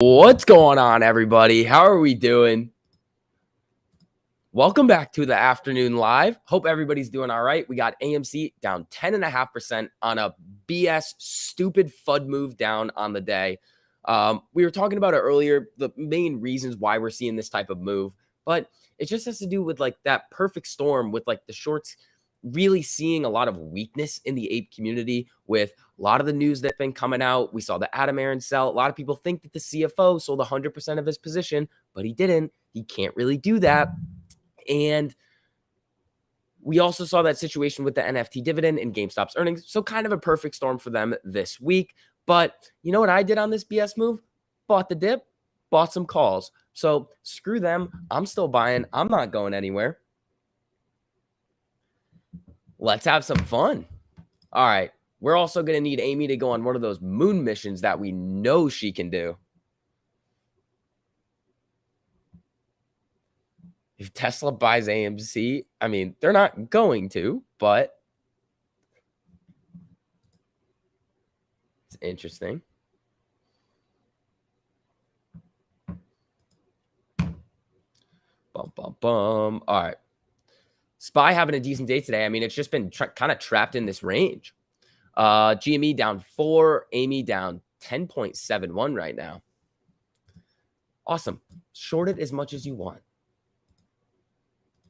What's going on, everybody? How are we doing? Welcome back to the afternoon live. Hope everybody's doing all right. We got AMC down 10.5% on a BS stupid FUD move down on the day. We were talking about it earlier, the main reasons why we're seeing this type of move, but it just has to do with like that perfect storm with like the shorts really seeing a lot of weakness in the ape community with a lot of the news that's been coming out. We saw the Adam Aaron sell. A lot of people think that the CFO sold 100% of his position, but he didn't. He can't really do that. And we also saw that situation with the NFT dividend and GameStop's earnings. So kind of a perfect storm for them this week. But you know what I did on this BS move? Bought the dip, bought some calls. So screw them. I'm still buying. I'm not going anywhere. Let's have some fun. All right. We're also going to need Amy to go on one of those moon missions that we know she can do. If Tesla buys AMC, I mean, they're not going to, but it's interesting. Bum, bum, bum. All right. SPY having a decent day today. I mean, it's just been kind of trapped in this range. GME down 4, Amy down 10.71 right now. Awesome. Short it as much as you want.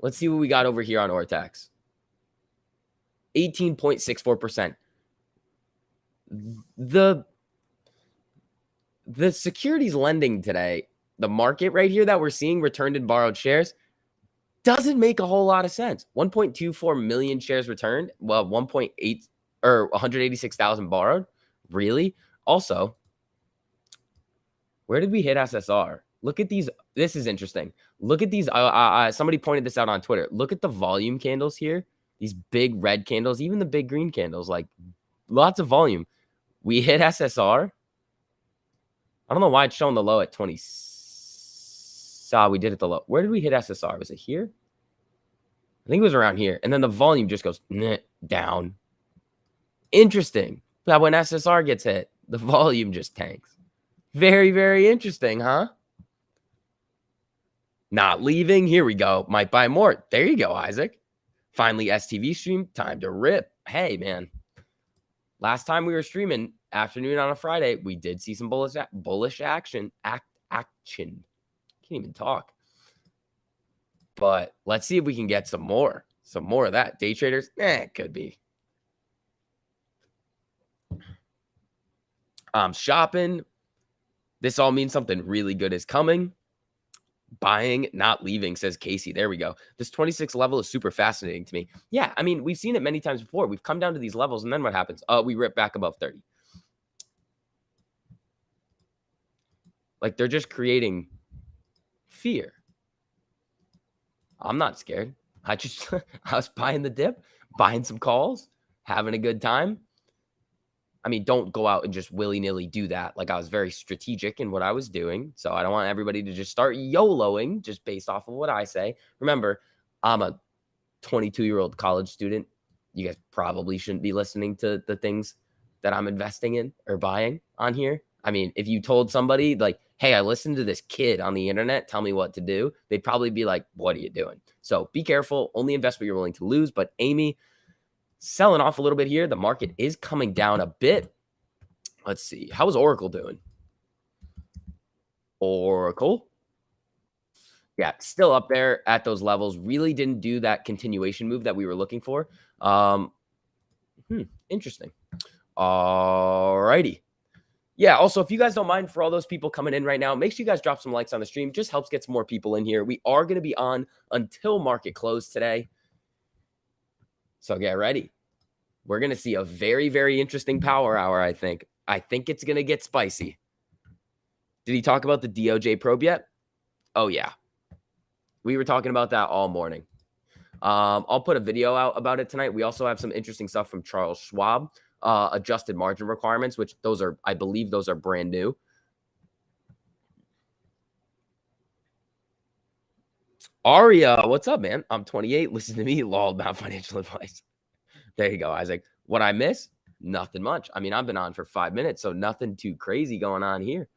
Let's see what we got over here on Ortex. 18.64%. The securities lending today, the market right here that we're seeing returned in borrowed shares, doesn't make a whole lot of sense. 1.24 million shares returned. Well, 1.8 or 186,000 borrowed. Really? Also, where did we hit SSR? Look at these. This is interesting. Look at these. Somebody pointed this out on Twitter. Look at the volume candles here. These big red candles, even the big green candles, like lots of volume. We hit SSR. I don't know why it's showing the low at 20. We did it the low. Where did we hit SSR? Was it here? I think it was around here. And then the volume just goes down. Interesting. That when SSR gets hit, the volume just tanks. Very, very interesting, huh? Not leaving. Here we go. Might buy more. There you go, Isaac. Finally, STV stream. Time to rip. Hey, man. Last time we were streaming afternoon on a Friday, we did see some bullish action. Action. Can't even talk. But let's see if we can get some more of that. Day traders, it could be. I'm shopping. This all means something really good is coming. Buying, not leaving, says Casey. There we go. This 26 level is super fascinating to me. Yeah, I mean, we've seen it many times before. We've come down to these levels, and then what happens? We rip back above 30. Like, they're just creating fear. I'm not scared. I was buying the dip, buying some calls, having a good time. I mean, don't go out and just willy-nilly do that. Like, I was very strategic in what I was doing. So I don't want everybody to just start YOLOing just based off of what I say. Remember, I'm a 22-year-old college student. You guys probably shouldn't be listening to the things that I'm investing in or buying on here. I mean, if you told somebody like, hey, I listened to this kid on the internet, tell me what to do, they'd probably be like, what are you doing? So be careful. Only invest what you're willing to lose. But Amy, selling off a little bit here. The market is coming down a bit. Let's see. How is Oracle doing? Oracle. Yeah, still up there at those levels. Really didn't do that continuation move that we were looking for. Interesting. All righty. Yeah, also, if you guys don't mind, for all those people coming in right now, make sure you guys drop some likes on the stream. Just helps get some more people in here. We are going to be on until market close today. So get ready. We're going to see a very, very interesting power hour, I think. I think it's going to get spicy. Did he talk about the DOJ probe yet? Oh, yeah. We were talking about that all morning. I'll put a video out about it tonight. We also have some interesting stuff from Charles Schwab. Adjusted margin requirements, which those are, I believe those are brand new. Aria, what's up, man? I'm 28. Listen to me, lol, not financial advice. There you go, Isaac. What I miss? Nothing much. I mean, I've been on for 5 minutes, so nothing too crazy going on here.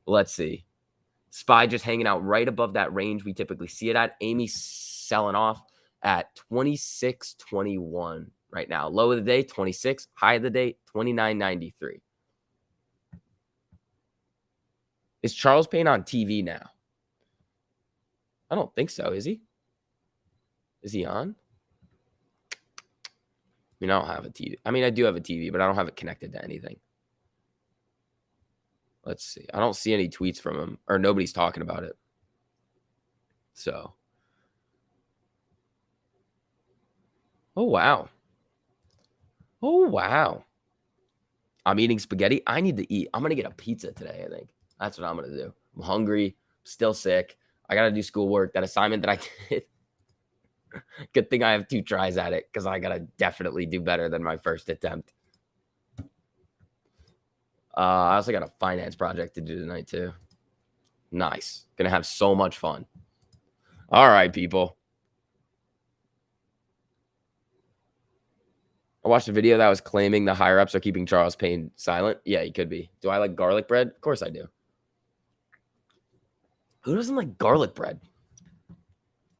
Let's see. SPY just hanging out right above that range we typically see it at. Amy selling off at 26.21 right now. Low of the day, 26. High of the day, 29.93. Is Charles Payne on TV now? I don't think so. Is he? Is he on? I mean, I don't have a TV. I mean, I do have a TV, but I don't have it connected to anything. Let's see. I don't see any tweets from him, or nobody's talking about it. So. Oh, wow. Oh, wow. I'm eating spaghetti. I need to eat. I'm going to get a pizza today, I think. That's what I'm going to do. I'm hungry, still sick. I got to do schoolwork. That assignment that I did. Good thing I have 2 tries at it because I got to definitely do better than my first attempt. I also got a finance project to do tonight, too. Nice. Going to have so much fun. All right, people. I watched a video that was claiming the higher-ups are keeping Charles Payne silent. Yeah, he could be. Do I like garlic bread? Of course I do. Who doesn't like garlic bread?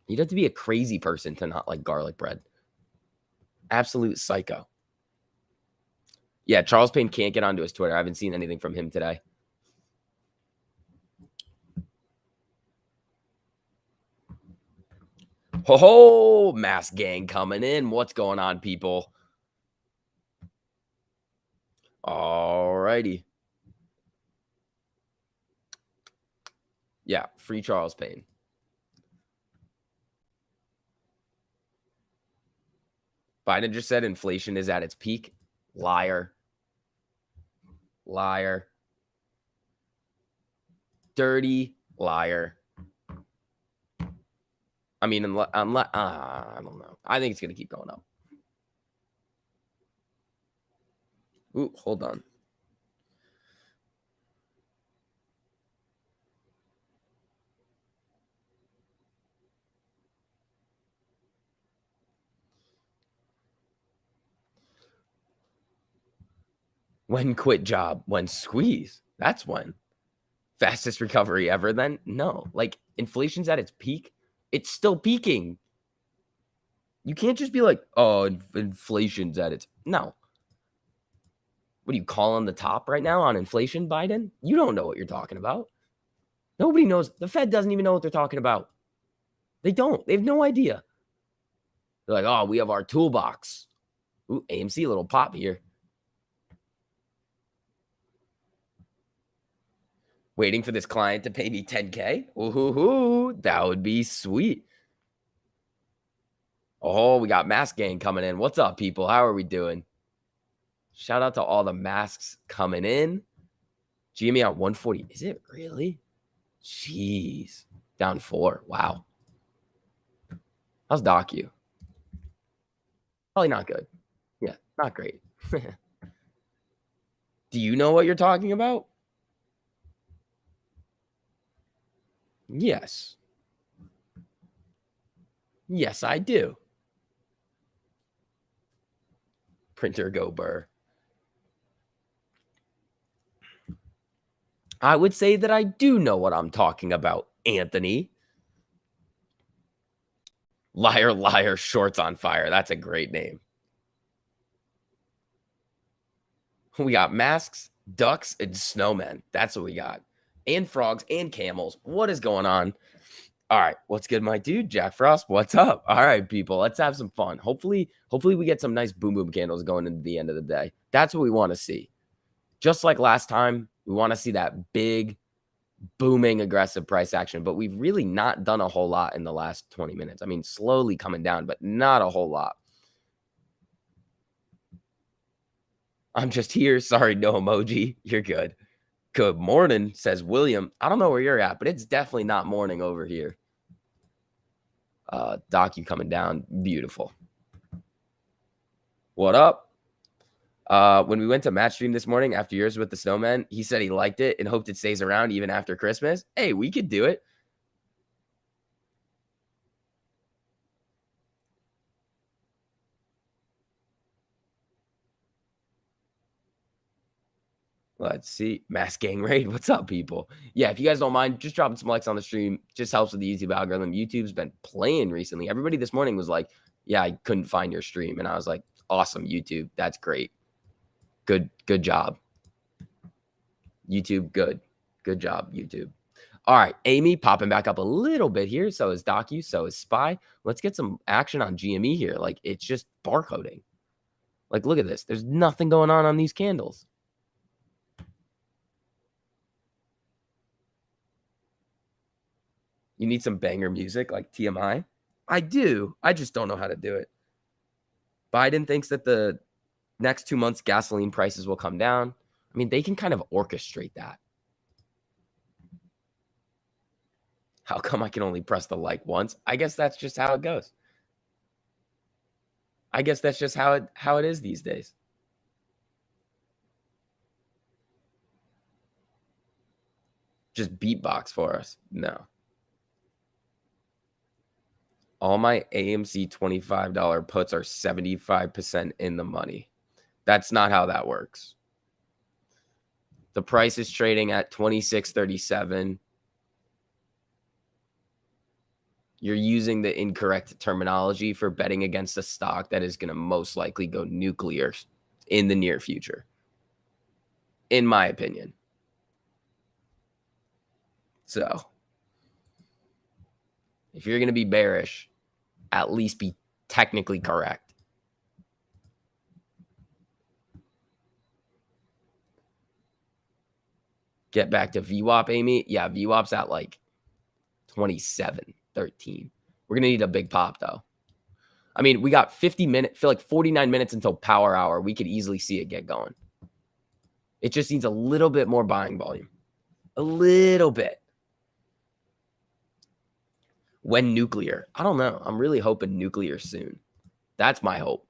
You'd have to be a crazy person to not like garlic bread. Absolute psycho. Yeah, Charles Payne can't get onto his Twitter. I haven't seen anything from him today. Ho, mask gang coming in. What's going on, people? All righty. Yeah, free Charles Payne. Biden just said inflation is at its peak. Liar. Liar. Dirty liar. I mean, unless I don't know. I think it's going to keep going up. Ooh, hold on. When quit job? When squeeze? That's when. Fastest recovery ever then? No. Like, inflation's at its peak. It's still peaking. You can't just be like, oh, inflation's at its... No. What are you calling the top right now on inflation, Biden? You don't know what you're talking about. Nobody knows. The Fed doesn't even know what they're talking about. They don't. They have no idea. They're like, oh, we have our toolbox. Ooh, AMC, a little pop here. Waiting for this client to pay me 10K. Ooh, that would be sweet. Oh, we got Mask Gang coming in. What's up, people? How are we doing? Shout out to all the masks coming in. GME at 140. Is it really? Jeez. Down 4. Wow. How's DocU? Probably not good. Yeah, not great. Do you know what you're talking about? Yes. Yes, I do. Printer go burr. I would say that I do know what I'm talking about, Anthony. Liar, liar, shorts on fire. That's a great name. We got masks, ducks, and snowmen. That's what we got. And frogs and camels. What is going on? All right, what's good, my dude? Jack Frost, what's up? All right, people, let's have some fun. Hopefully we get some nice boom boom candles going into the end of the day. That's what we want to see. Just like last time, we want to see that big, booming, aggressive price action, but we've really not done a whole lot in the last 20 minutes. I mean, slowly coming down, but not a whole lot. I'm just here. Sorry, no emoji. You're good. Good morning, says William. I don't know where you're at, but it's definitely not morning over here. Doc, you coming down. Beautiful. What up? When we went to Match Stream this morning after yours with the snowman, he said he liked it and hoped it stays around even after Christmas. Hey, we could do it. Let's see. Mass Gang Raid. What's up, people? Yeah, if you guys don't mind, just dropping some likes on the stream. Just helps with the YouTube algorithm. YouTube's been playing recently. Everybody this morning was like, yeah, I couldn't find your stream. And I was like, awesome, YouTube. That's great. Good job. YouTube, good. Good job, YouTube. All right, Amy popping back up a little bit here. So is Docu, so is Spy. Let's get some action on GME here. Like, it's just barcoding. Like, look at this. There's nothing going on these candles. You need some banger music like TMI? I do. I just don't know how to do it. Biden thinks that the next 2 months gasoline prices will come down. I mean, they can kind of orchestrate that. How come I can only press the like once? I guess that's just how it goes. I guess that's just how it is these days. Just beatbox for us. No. All my AMC $25 puts are 75% in the money. That's not how that works. The price is trading at 26.37. You're using the incorrect terminology for betting against a stock that is going to most likely go nuclear in the near future, in my opinion. So, if you're going to be bearish, at least be technically correct. Get back to VWAP, Amy. Yeah, VWAP's at like 27.13. We're going to need a big pop, though. I mean, we got 50 minutes, feel like 49 minutes until power hour. We could easily see it get going. It just needs a little bit more buying volume. A little bit. When nuclear? I don't know. I'm really hoping nuclear soon. That's my hope.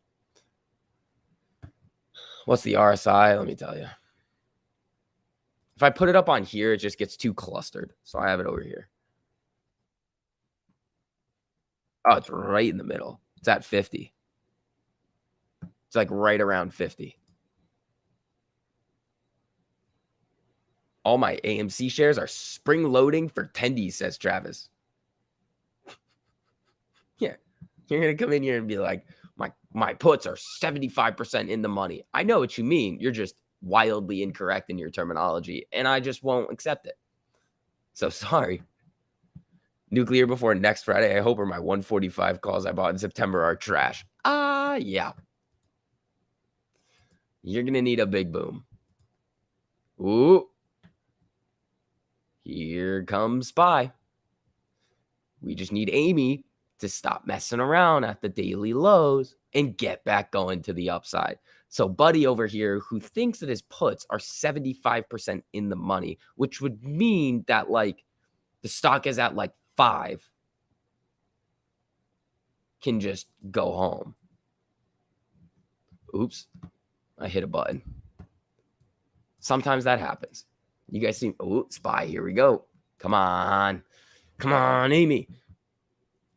What's the RSI? Let me tell you. If I put it up on here, it just gets too clustered. So I have it over here. Oh, it's right in the middle. It's at 50. It's like right around 50. All my AMC shares are spring loading for tendies, says Travis. Yeah. You're going to come in here and be like, my puts are 75% in the money. I know what you mean. You're just wildly incorrect in your terminology, and I just won't accept it. So sorry. Nuclear before next Friday. I hope my 145 calls I bought in September are trash. Yeah. You're going to need a big boom. Ooh. Here comes Spy. We just need Amy to stop messing around at the daily lows and get back going to the upside. So Buddy over here, who thinks that his puts are 75% in the money, which would mean that like the stock is at like 5, can just go home. Oops, I hit a button. Sometimes that happens. You guys see, oh, Spy, here we go. Come on, Amy.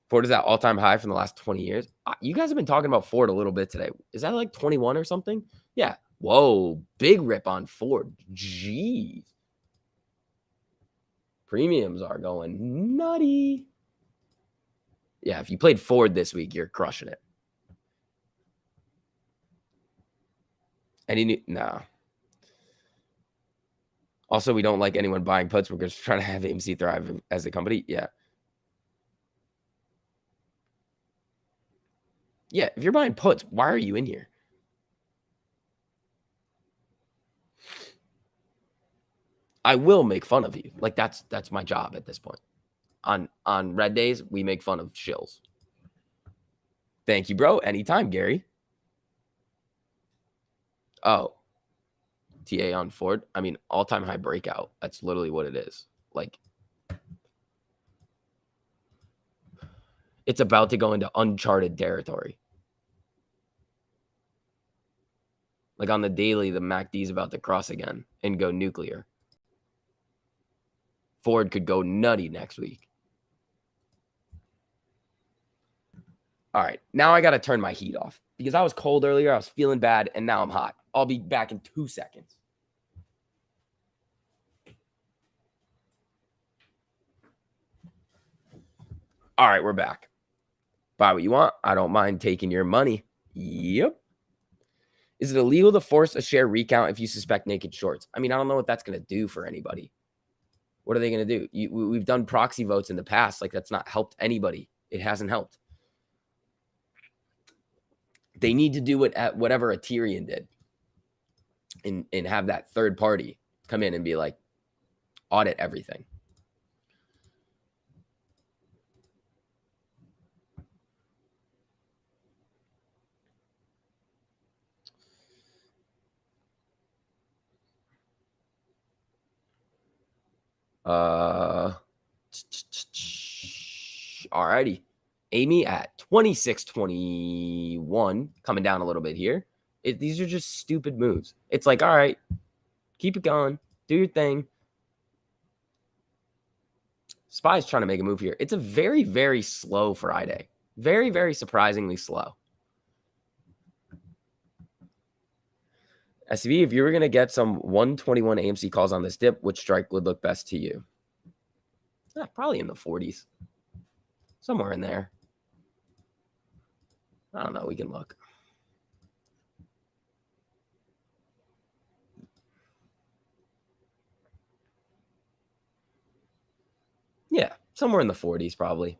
Ford is at all-time high from the last 20 years. You guys have been talking about Ford a little bit today. Is that like 21 or something? Yeah. Whoa, big rip on Ford. Jeez. Premiums are going nutty. Yeah, if you played Ford this week, you're crushing it. Any new? No. Also, we don't like anyone buying puts. We're just trying to have AMC thrive as a company. Yeah. Yeah, if you're buying puts, why are you in here? I will make fun of you. Like that's my job at this point. On red days, we make fun of shills. Thank you, bro. Anytime, Gary. Oh. TA on Ford. I mean, all-time high breakout. That's literally what it is. Like it's about to go into uncharted territory. Like on the daily, the MACD is about to cross again and go nuclear. Ford could go nutty next week. All right, now I got to turn my heat off because I was cold earlier. I was feeling bad, and now I'm hot. I'll be back in 2 seconds. All right, we're back. Buy what you want. I don't mind taking your money. Yep. Is it illegal to force a share recount if you suspect naked shorts? I mean, I don't know what that's going to do for anybody. What are they going to do? We've done proxy votes in the past. Like, that's not helped anybody. It hasn't helped. They need to do it at whatever Ethereum did and have that third party come in and be like, audit everything. Alrighty. Amy at 26.21, coming down a little bit here. These are just stupid moves. It's like, all right, keep it going. Do your thing. SPY's trying to make a move here. It's a very, very slow Friday. Very, very surprisingly slow. SCB, if you were going to get some 121 AMC calls on this dip, which strike would look best to you? Probably in the 40s. Somewhere in there. I don't know. We can look. Yeah, somewhere in the 40s probably.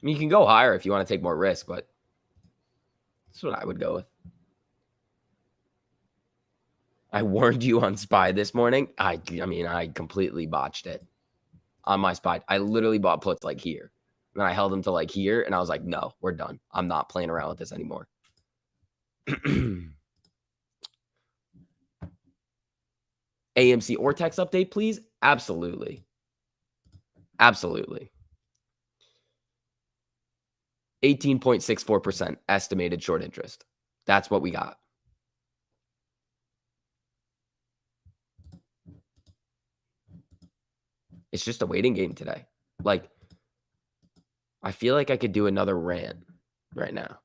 I mean, you can go higher if you want to take more risk, but that's what I would go with. I warned you on SPY this morning. I mean, I completely botched it on my SPY. I literally bought puts like here. And I held them to like here, and I was like, no, we're done. I'm not playing around with this anymore. AMC Ortex update, please? Absolutely. Absolutely. 18.64% estimated short interest. That's what we got. It's just a waiting game today. Like, I feel like I could do another rant right now.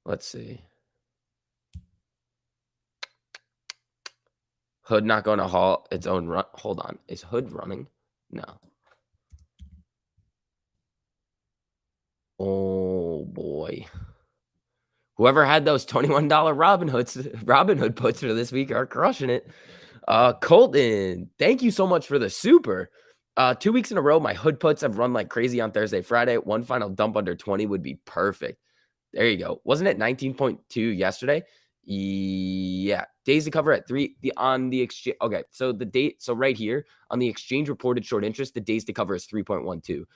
Let's see. Hood not going to halt its own run. Hold on. Is Hood running? No. Oh, boy. Whoever had those $21 Robinhood puts for this week are crushing it. Colton, thank you so much for the super. 2 weeks in a row, my hood puts have run like crazy on Thursday, Friday. One final dump under 20 would be perfect. There you go. Wasn't it 19.2 yesterday? Yeah. Days to cover at 3 on the exchange. Okay. So the date, so right here on the exchange reported short interest, the days to cover is 3.12.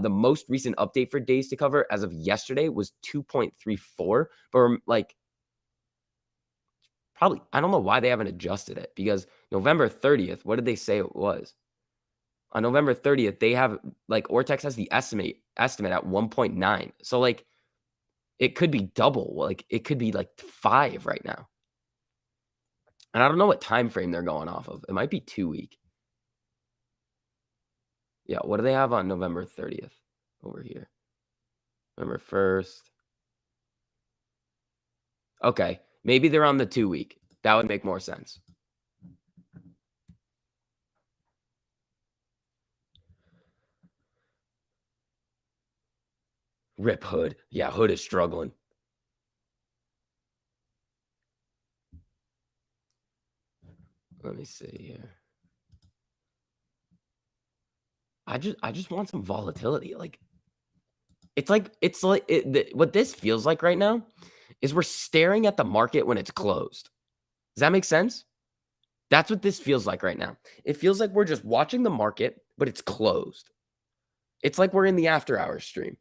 The most recent update for days to cover as of yesterday was 2.34. But like, probably, I don't know why they haven't adjusted it, because November 30th, what did they say it was? On November 30th, they have like Ortex has the estimate at 1.9. So like it could be double. Like it could be like 5 right now. And I don't know what time frame they're going off of. It might be 2 week. Yeah, what do they have on November 30th over here? November 1st. Okay, maybe they're on the 2 week. That would make more sense. Rip Hood. Yeah, Hood is struggling. Let me see here. I just want some volatility. Like what this feels like right now is we're staring at the market when it's closed. Does that make sense? That's what this feels like right now. It feels like we're just watching the market, but it's closed. It's like we're in the after hours stream,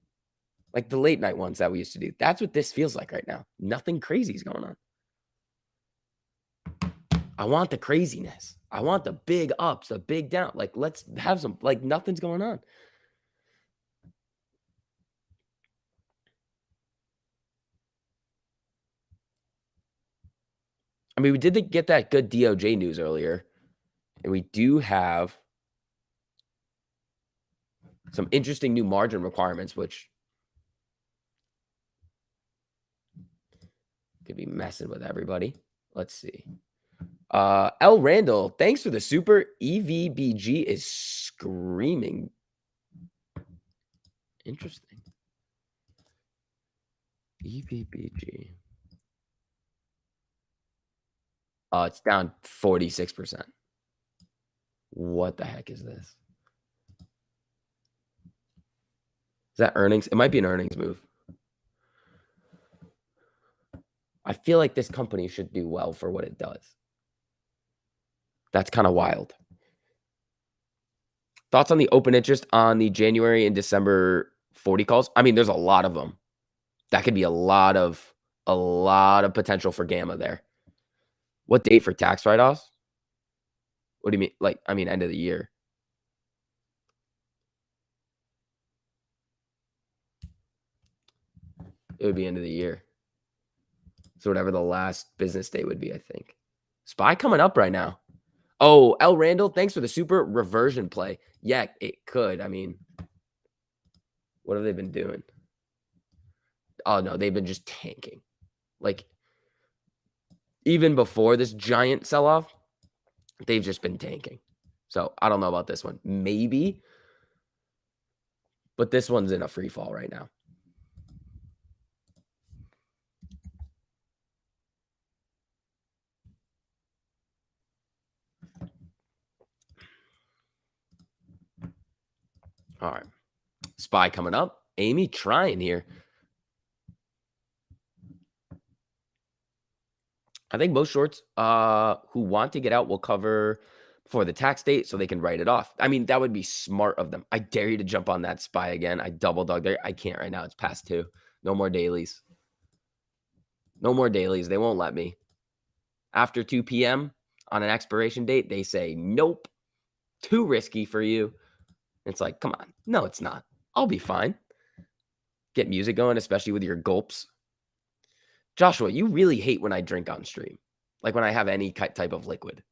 like the late night ones that we used to do. That's what this feels like right now. Nothing crazy is going on. I want the craziness. I want the big ups, the big down. Like, let's have some, like, nothing's going on. I mean, we did get that good DOJ news earlier, and we do have some interesting new margin requirements, which Could be messing with everybody. Let's see. L. Randall, thanks for the super. EVBG is screaming. Interesting. EVBG. It's down 46%. What the heck is this? Is that earnings? It might be an earnings move. I feel like this company should do well for what it does. That's kind of wild. Thoughts on the open interest on the January and December 40 calls? I mean, there's a lot of them. That could be a lot of potential for gamma there. What date for tax write-offs? What do you mean? Like, I mean, end of the year. It would be end of the year. So whatever the last business day would be, I think. SPY coming up right now. Oh, L. Randall, thanks for the super reversion play. Yeah, it could. I mean, what have they been doing? Oh, no, they've been just tanking. Like, even before this giant sell-off, they've just been tanking. So I don't know about this one. Maybe. But this one's in a free fall right now. All right. SPY coming up. Amy trying here. I think most shorts who want to get out will cover for the tax date so they can write it off. I mean, that would be smart of them. I dare you to jump on that SPY again. I double dog there. I can't right now. It's past 2. No more dailies. No more dailies. They won't let me. After 2 p.m. on an expiration date, they say, nope, too risky for you. It's like, come on. No, it's not. I'll be fine. Get music going, especially with your gulps. Joshua, you really hate when I drink on stream. Like when I have any type of liquid.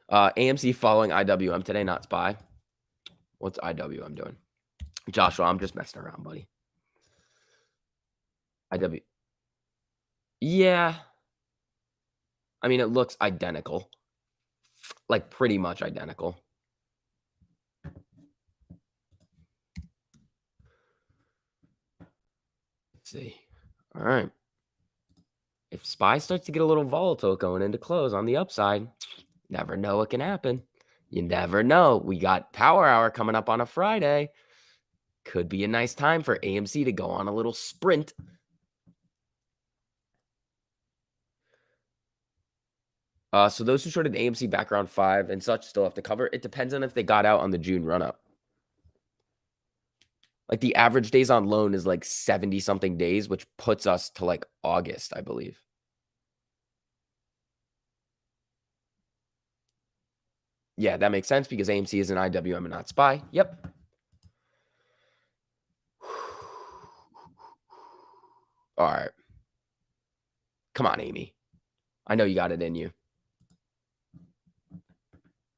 AMC following IWM today, not SPY. What's IWM doing? Joshua, I'm just messing around, buddy. IW. Yeah. I mean, it looks identical. Like pretty much identical. Let's see. All right. If SPY starts to get a little volatile going into close on the upside, never know what can happen. You never know. We got Power Hour coming up on a Friday. Could be a nice time for AMC to go on a little sprint. So those who shorted AMC background 5 and such still have to cover. It depends on if they got out on the June run-up. Like the average days on loan is like 70-something days, which puts us to like August, I believe. Yeah, that makes sense because AMC is an IWM and not SPY. Yep. All right. Come on, Amy. I know you got it in you.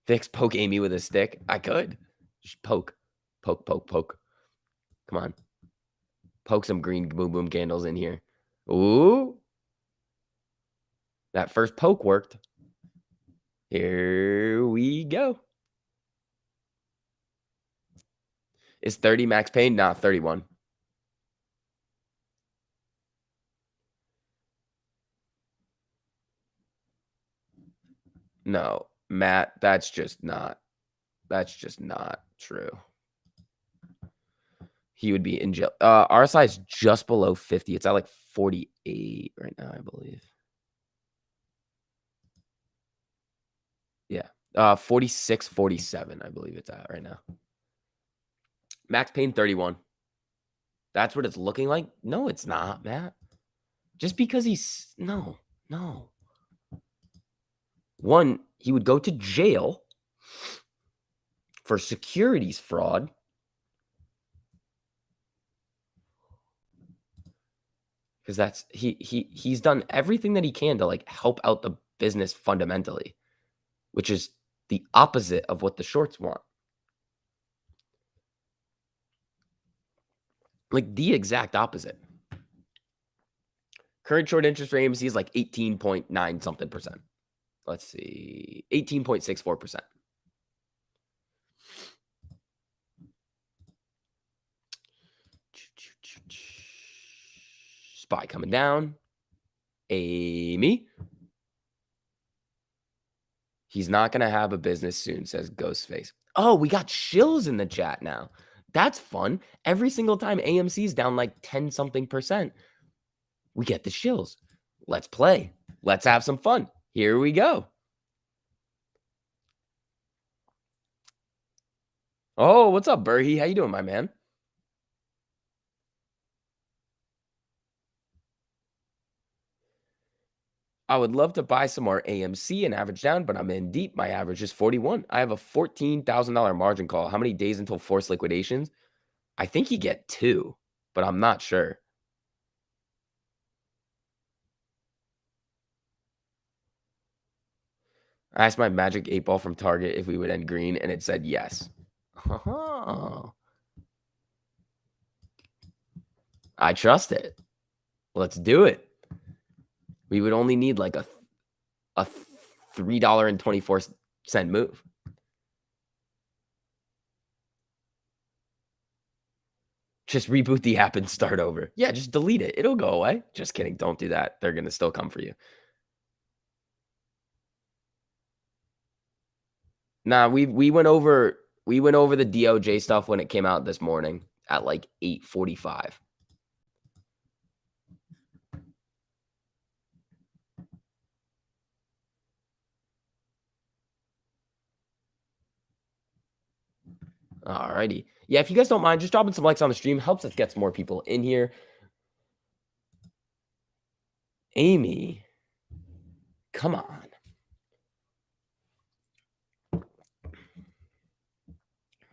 Fix poke Amy with a stick. I could. Just poke. Poke, poke, poke. Come on. Poke some green boom boom candles in here. Ooh. That first poke worked. Here we go. Is 30 max pain? Nah, 31. No, Matt, that's just not true. He would be in jail. RSI is just below 50. It's at like 48 right now, I believe. Yeah. 46, 47, I believe it's at right now. Max pain 31. That's what it's looking like? No, it's not, Matt. Just because he's no. One, he would go to jail for securities fraud. Because that's he's done everything that he can to like help out the business fundamentally, which is the opposite of what the shorts want. Like the exact opposite. Current short interest for AMC is like 18.9 something percent. Let's see, 18.64%. SPY coming down. Amy. He's not going to have a business soon, says Ghostface. Oh, we got shills in the chat now. That's fun. Every single time AMC's down like 10 something percent, we get the shills. Let's play. Let's have some fun. Here we go. Oh, what's up, Burhi? How you doing, my man? I would love to buy some more AMC and average down, but I'm in deep. My average is 41. I have a $14,000 margin call. How many days until forced liquidations? I think you get 2, but I'm not sure. I asked my magic 8-ball from Target if we would end green, and it said yes. I trust it. Let's do it. We would only need like a $3.24 move. Just reboot the app and start over. Yeah, just delete it. It'll go away. Just kidding. Don't do that. They're going to still come for you. Nah, we went over the DOJ stuff when it came out this morning at like 8:45. Alrighty. Yeah, if you guys don't mind, just dropping some likes on the stream helps us get some more people in here. Amy, come on. Let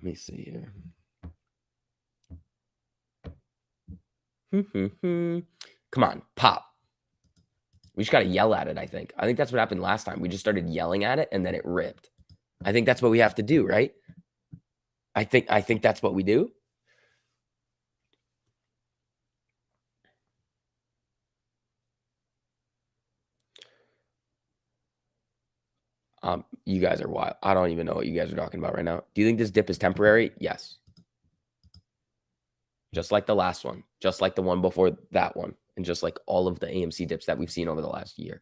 me see here. Come on, pop. We just got to yell at it, I think. I think that's what happened last time. We just started yelling at it, and then it ripped. I think that's what we have to do, right? I think that's what we do. You guys are wild. I don't even know what you guys are talking about right now. Do you think this dip is temporary? Yes. Just like the last one, just like the one before that one, and just like all of the AMC dips that we've seen over the last year.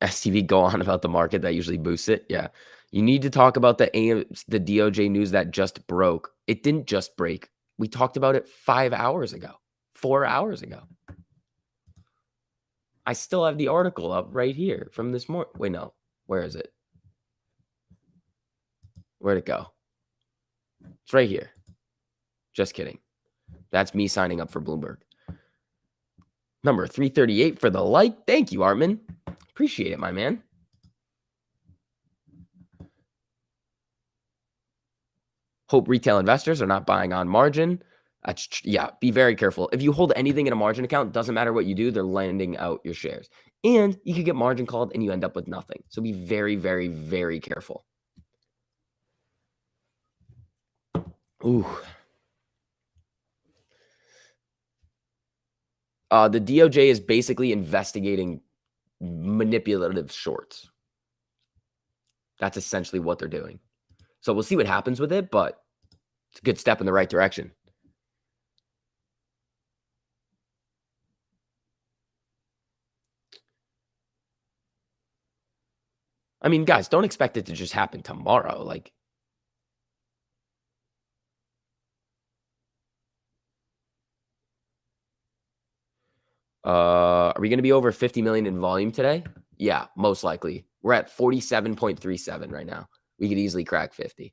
STV go on about the market that usually boosts it. Yeah. You need to talk about the DOJ news that just broke. It didn't just break. We talked about it 5 hours ago, 4 hours ago. I still have the article up right here from this morning. Wait, no. Where is it? Where'd it go? It's right here. Just kidding. That's me signing up for Bloomberg. Number 338 for the like. Thank you, Artman. Appreciate it, my man. Hope retail investors are not buying on margin. Yeah, be very careful. If you hold anything in a margin account, doesn't matter what you do, they're lending out your shares. And you could get margin called and you end up with nothing. So be very, very, very careful. Ooh. The DOJ is basically investigating manipulative shorts. That's essentially what they're doing. So we'll see what happens with it, but it's a good step in the right direction. I mean, guys, don't expect it to just happen tomorrow. Like, are we going to be over 50 million in volume today? Yeah, most likely. We're at 47.37 right now. We could easily crack 50. I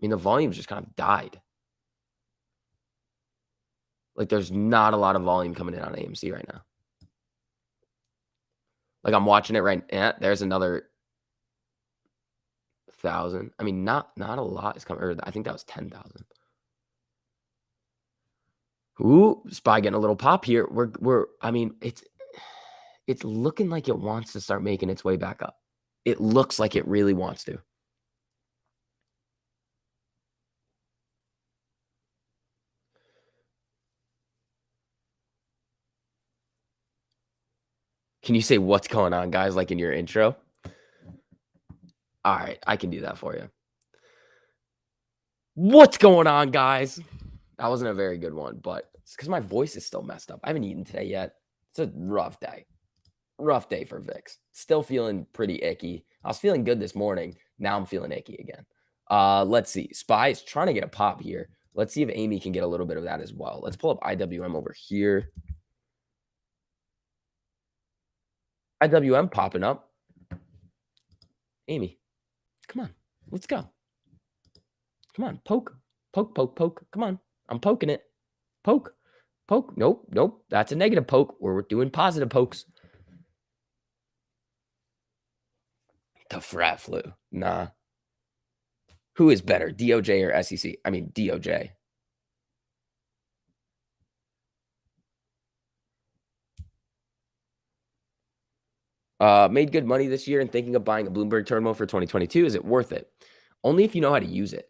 mean, the volume's just kind of died. Like, there's not a lot of volume coming in on AMC right now. Like, I'm watching it right now. There's another 1,000. I mean, not a lot is coming. Or I think that was 10,000. Ooh, SPY getting a little pop here. I mean, it's looking like it wants to start making its way back up. It looks like it really wants to. Can you say what's going on, guys, like in your intro? All right, I can do that for you. What's going on, guys? That wasn't a very good one, but it's because my voice is still messed up. I haven't eaten today yet. It's a rough day. Rough day for Vix. Still feeling pretty icky. I was feeling good this morning. Now I'm feeling icky again. Let's see. Spy is trying to get a pop here. Let's see if Amy can get a little bit of that as well. Let's pull up IWM over here. IWM popping up. Amy, come on. Let's go. Come on. Poke. Poke, poke, poke. Come on. I'm poking it. Poke. Poke. Nope. Nope. That's a negative poke. We're doing positive pokes. The frat flu. Nah. Who is better, DOJ or SEC? I mean, DOJ. Made good money this year and thinking of buying a Bloomberg terminal for 2022. Is it worth it? Only if you know how to use it.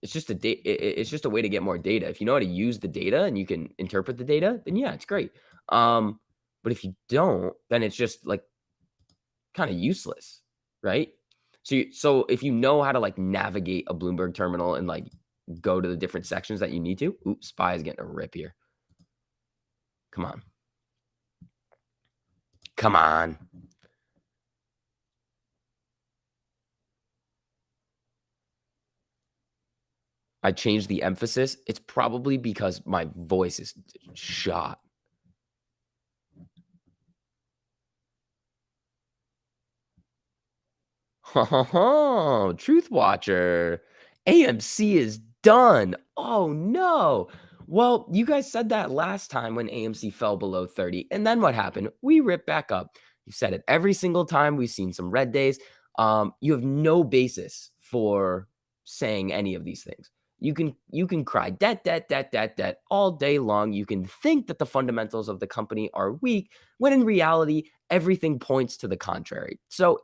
It's just it's just a way to get more data. If you know how to use the data and you can interpret the data, then yeah, it's great. But if you don't, then it's just like kind of useless, right? So if you know how to like navigate a Bloomberg terminal and like go to the different sections that you need to, oops, Spy is getting a rip here. Come on. Come on. I changed the emphasis. It's probably because my voice is shot. Truth Watcher. AMC is done. Oh no. Well, you guys said that last time when AMC fell below 30. And then what happened? We ripped back up. You said it every single time. We've seen some red days. You have no basis for saying any of these things. You can cry debt all day long. You can think that the fundamentals of the company are weak when in reality everything points to the contrary. So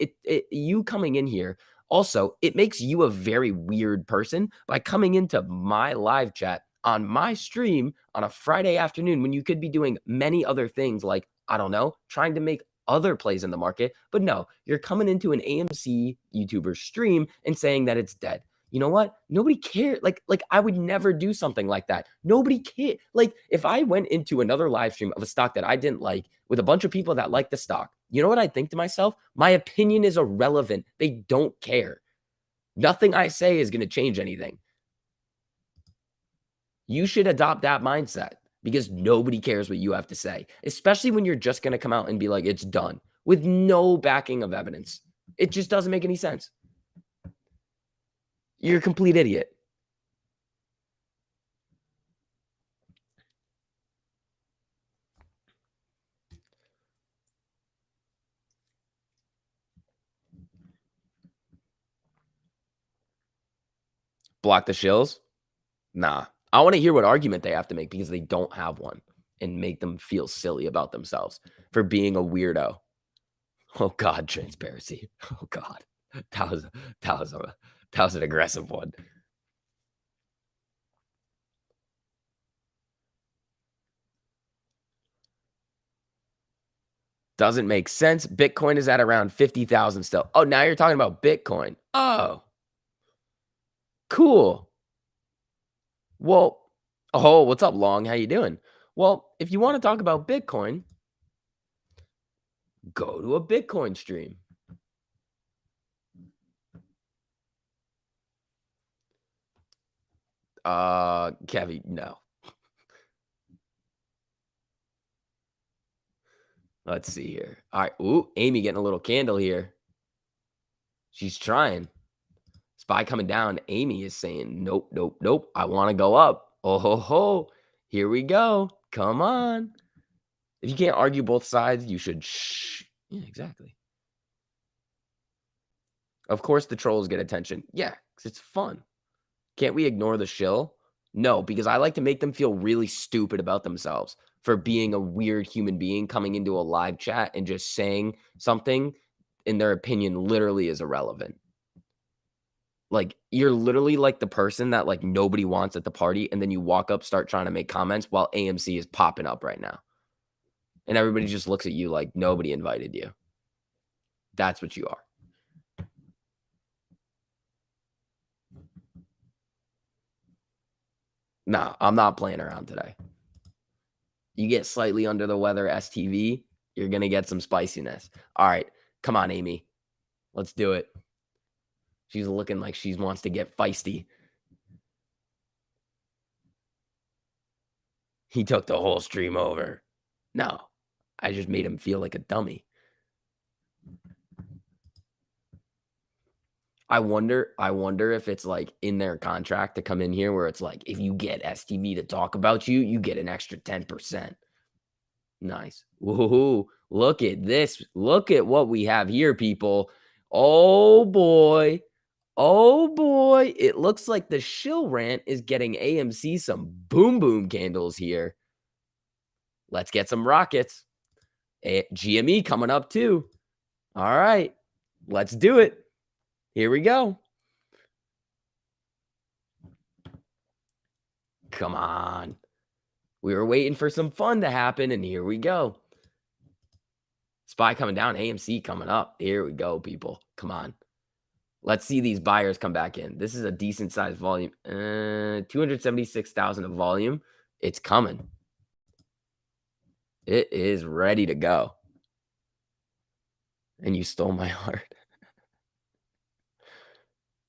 you coming in here also, it makes you a very weird person by coming into my live chat on my stream on a Friday afternoon when you could be doing many other things like, I don't know, trying to make other plays in the market. But no, you're coming into an AMC YouTuber stream and saying that it's dead. You know what? Nobody cares. Like I would never do something like that. Nobody cares. Like if I went into another live stream of a stock that I didn't like with a bunch of people that like the stock, you know what I think to myself? My opinion is irrelevant. They don't care. Nothing I say is going to change anything. You should adopt that mindset because nobody cares what you have to say, especially when you're just going to come out and be like, it's done with no backing of evidence. It just doesn't make any sense. You're a complete idiot. Block the shills? Nah. I want to hear what argument they have to make because they don't have one and make them feel silly about themselves for being a weirdo. Oh God, transparency. Oh God. That was that was a that was an aggressive one. Doesn't make sense. Bitcoin is at around 50,000 still. Oh, now you're talking about Bitcoin. Oh, cool. Well, oh, what's up, Long? How you doing? Well, if you want to talk about Bitcoin, go to a Bitcoin stream. Kevin, no. Let's see here. All right. Ooh, Amy getting a little candle here. She's trying. Spy coming down. Amy is saying, nope, nope, nope. I want to go up. Oh, ho, ho. Here we go. Come on. If you can't argue both sides, you should shh. Yeah, exactly. Of course, the trolls get attention. Yeah, because it's fun. Can't we ignore the shill? No, because I like to make them feel really stupid about themselves for being a weird human being coming into a live chat and just saying something in their opinion, literally is irrelevant. Like, you're literally like the person that, like, nobody wants at the party, and then you walk up, start trying to make comments while AMC is popping up right now. And everybody just looks at you like nobody invited you. That's what you are. No, I'm not playing around today. You get slightly under the weather STV, you're gonna get some spiciness. All right, come on, Amy. Let's do it. She's looking like she wants to get feisty. He took the whole stream over. No, I just made him feel like a dummy. I wonder if it's like in their contract to come in here where it's like, if you get STV to talk about you, you get an extra 10%. Nice. Woohoo. Look at this. Look at what we have here, people. Oh boy. Oh boy. It looks like the shill rant is getting AMC some boom boom candles here. Let's get some rockets. GME coming up too. All right. Let's do it. Here we go. Come on. We were waiting for some fun to happen, and here we go. SPY coming down, AMC coming up. Here we go, people. Come on. Let's see these buyers come back in. This is a decent sized volume. 276,000 of volume. It's coming. It is ready to go. And you stole my heart.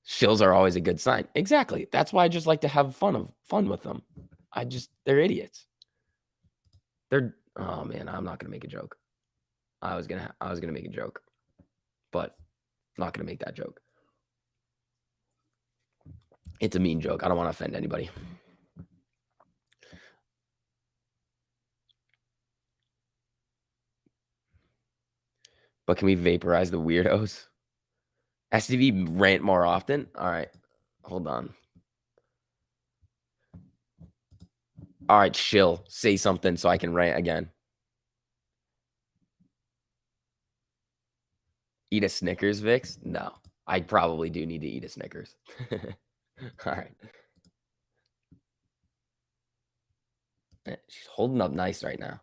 Shills are always a good sign. Exactly. That's why I just like to have fun with them. They're idiots. Oh man, I'm not gonna make a joke. I was gonna make a joke, but I'm not gonna make that joke. It's a mean joke. I don't want to offend anybody. But can we vaporize the weirdos? STV rant more often? All right. Hold on. All right, chill. Say something so I can rant again. Eat a Snickers, Vix? No. I probably do need to eat a Snickers. All right. She's holding up nice right now.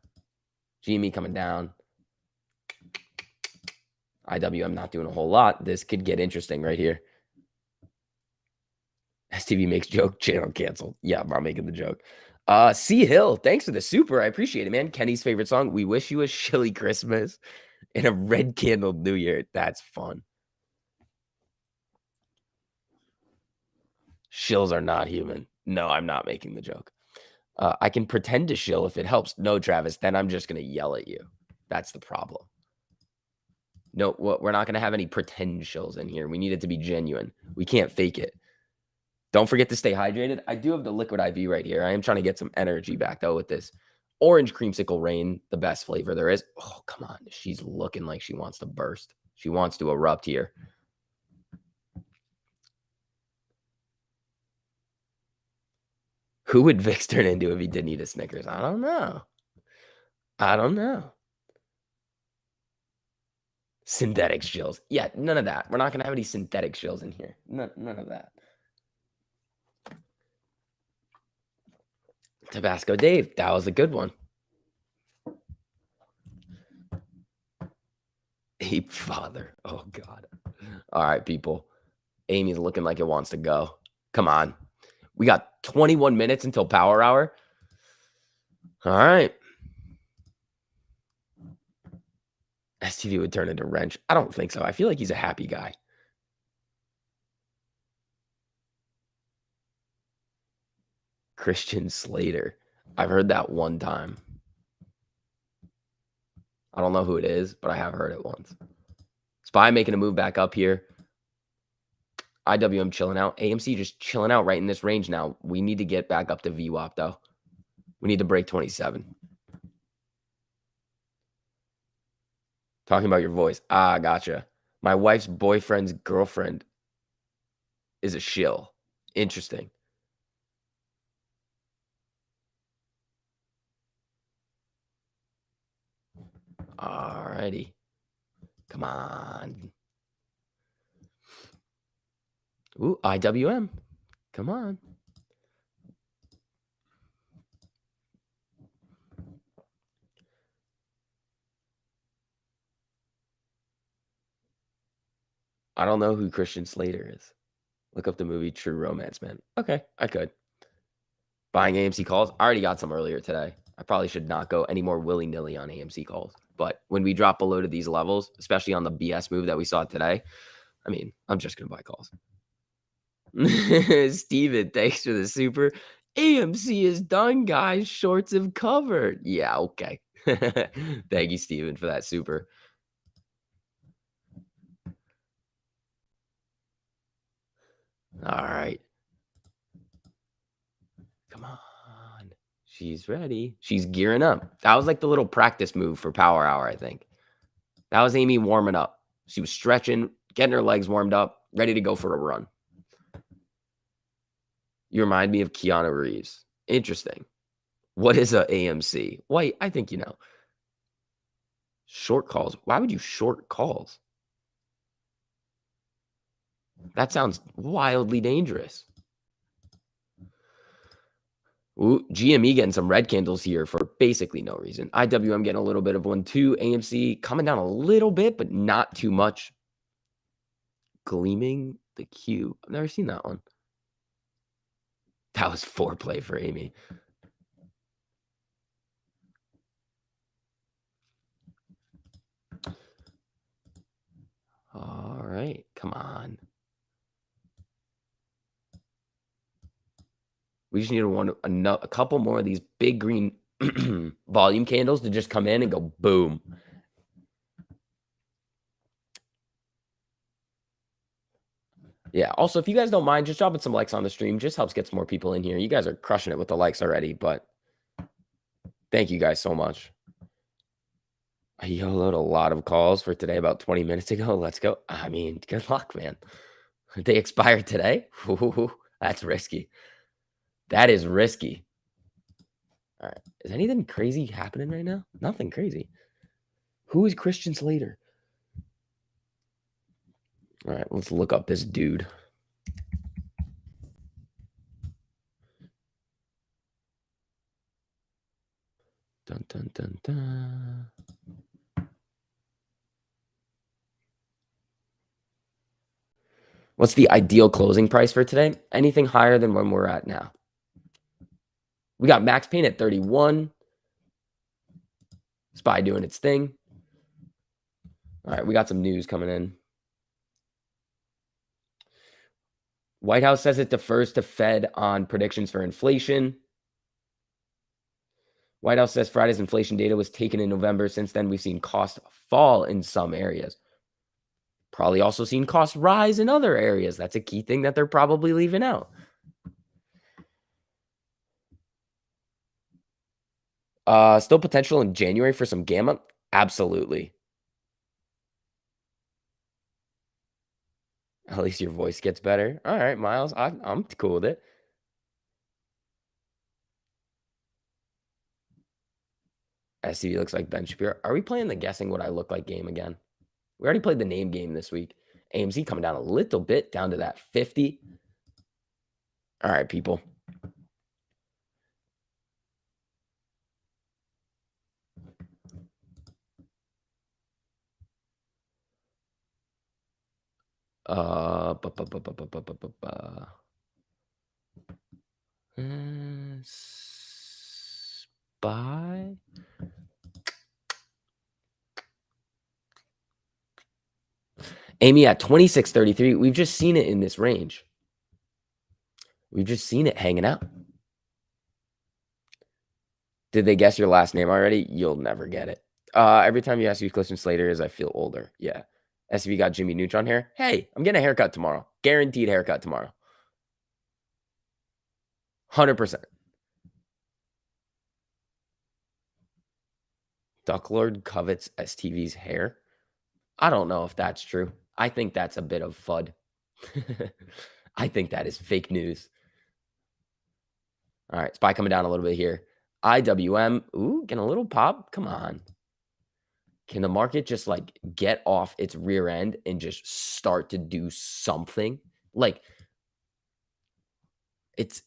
GME coming down. IWM not doing a whole lot. This could get interesting right here. STV makes joke, channel canceled. Yeah, I'm making the joke. C Hill, thanks for the super. I appreciate it, man. Kenny's favorite song. We wish you a chilly Christmas and a red candle New Year. That's fun. Shills are not human. No, I'm not making the joke. I can pretend to shill if it helps. No, Travis, then I'm just going to yell at you. That's the problem. No, we're not going to have any pretend shills in here. We need it to be genuine. We can't fake it. Don't forget to stay hydrated. I do have the liquid IV right here. I am trying to get some energy back, though, with this orange creamsicle rain, the best flavor there is. Oh, come on. She's looking like she wants to burst. She wants to erupt here. Who would Vix turn into if he didn't eat a Snickers? I don't know. I don't know. Synthetic shills. Yeah, none of that. We're not going to have any synthetic shills in here. None of that. Tabasco Dave. That was a good one. Ape father. Oh, God. All right, people. Amy's looking like it wants to go. Come on. We got 21 minutes until power hour. All right. STV would turn into Wrench. I don't think so. I feel like he's a happy guy. Christian Slater. I've heard that one time. I don't know who it is, but I have heard it once. SPY making a move back up here. IWM chilling out. AMC just chilling out right in this range now. We need to get back up to VWAP, though. We need to break 27. Talking about your voice. Ah, gotcha. My wife's boyfriend's girlfriend is a shill. Interesting. Alrighty. Come on. Ooh, IWM. Come on. I don't know who Christian Slater is. Look up the movie True Romance, man. Okay, I could. Buying AMC calls. I already got some earlier today. I probably should not go any more willy-nilly on AMC calls. But when we drop below to these levels, especially on the BS move that we saw today, I mean, I'm just going to buy calls. Steven, thanks for the super. AMC is done, guys. Shorts have covered. Yeah, okay. Thank you, Steven, for that super. All right. Come on. She's ready. She's gearing up. That was like the little practice move for Power Hour, I think. That was Amy warming up. She was stretching, getting her legs warmed up, ready to go for a run. You remind me of Keanu Reeves. Interesting. What is a AMC? White, I think you know. Short calls. Why would you short calls? That sounds wildly dangerous. Ooh, GME getting some red candles here for basically no reason. IWM getting a little bit of one too. AMC coming down a little bit, but not too much. Gleaming the Q. I've never seen that one. That was foreplay for Amy. All right, come on. We just need a couple more of these big green volume candles to just come in and go boom. Yeah. Also, if you guys don't mind, just dropping some likes on the stream just helps get some more people in here. You guys are crushing it with the likes already, but thank you guys so much. I YOLO'd a lot of calls for today about 20 minutes ago. Let's go. I mean, good luck, man. They expired today? Ooh, that's risky. That is risky. All right. Is anything crazy happening right now? Nothing crazy. Who is Christian Slater? All right, let's look up this dude. Dun, dun, dun, dun. What's the ideal closing price for today? Anything higher than when we're at now. We got Max Payne at 31. SPY doing its thing. All right, we got some news coming in. White House says it defers to Fed on predictions for inflation. White House says Friday's inflation data was taken in November. Since then, we've seen costs fall in some areas. Probably also seen costs rise in other areas. That's a key thing that they're probably leaving out. Still potential in January for some gamma? Absolutely. At least your voice gets better. All right, Miles. I'm cool with it. SCV looks like Ben Shapiro. Are we playing the guessing what I look like game again? We already played the name game this week. AMC coming down a little bit, down to that 50. All right, people. SPY. Amy at 26.33. We've just seen it in this range. We've just seen it hanging out. Did they guess your last name already? You'll never get it. Every time you ask who Christian Slater is, I feel older. Yeah. SV got Jimmy Neutron hair. Hey, I'm getting a haircut tomorrow. Guaranteed haircut tomorrow. 100%. Ducklord covets STV's hair. I don't know if that's true. I think that's a bit of FUD. I think that is fake news. All right, SPY coming down a little bit here. IWM, ooh, getting a little pop. Come on. Can the market just like get off its rear end and just start to do something? Like it's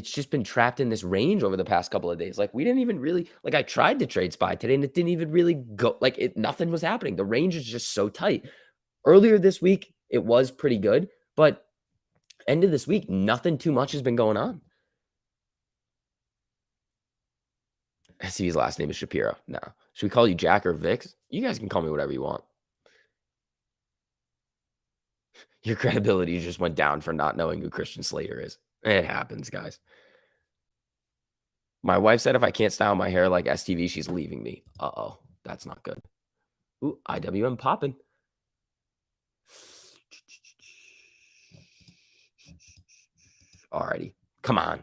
just been trapped in this range over the past couple of days. Like we didn't even really like I tried to trade SPY today and it didn't even really go like it nothing was happening. The range is just so tight. Earlier this week, it was pretty good, but end of this week, nothing too much has been going on. I see his last name is Shapiro. No. Should we call you Jack or Vix? You guys can call me whatever you want. Your credibility just went down for not knowing who Christian Slater is. It happens, guys. My wife said if I can't style my hair like STV, she's leaving me. Uh-oh. That's not good. Ooh, IWM popping. Alrighty. Come on.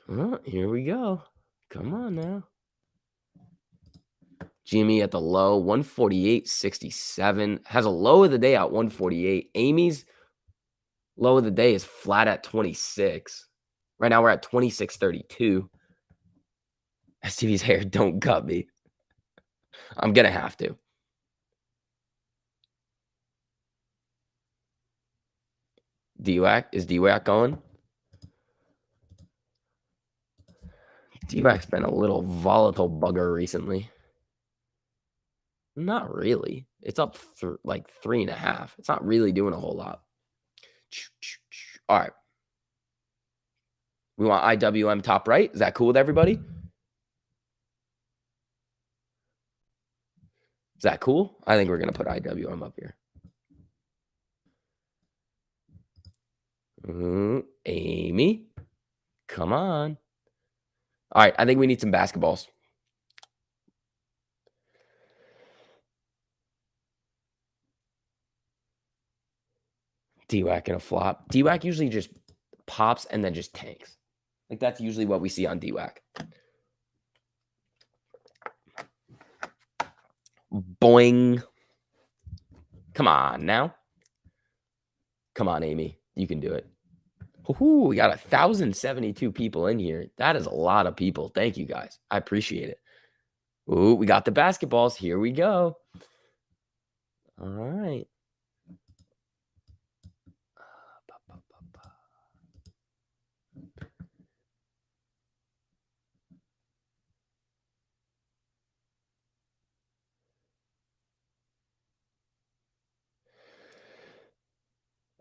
Oh, here we go. Come on now. Jimmy at the low, 148.67. Has a low of the day at 148. Amy's low of the day is flat at 26. Right now we're at 26.32. STV's hair, don't cut me. I'm going to have to. DWAC, is DWAC going? DWAC's been a little volatile bugger recently. Not really. It's up like 3.5. It's not really doing a whole lot. All right. We want IWM top right. Is that cool with everybody? Is that cool? I think we're going to put IWM up here. Amy, come on. All right, I think we need some basketballs. DWAC in a flop. DWAC usually just pops and then just tanks. Like that's usually what we see on DWAC. Boing. Come on now. Come on, Amy. You can do it. Ooh, we got 1,072 people in here. That is a lot of people. Thank you, guys. I appreciate it. Ooh, we got the basketballs. Here we go. All right.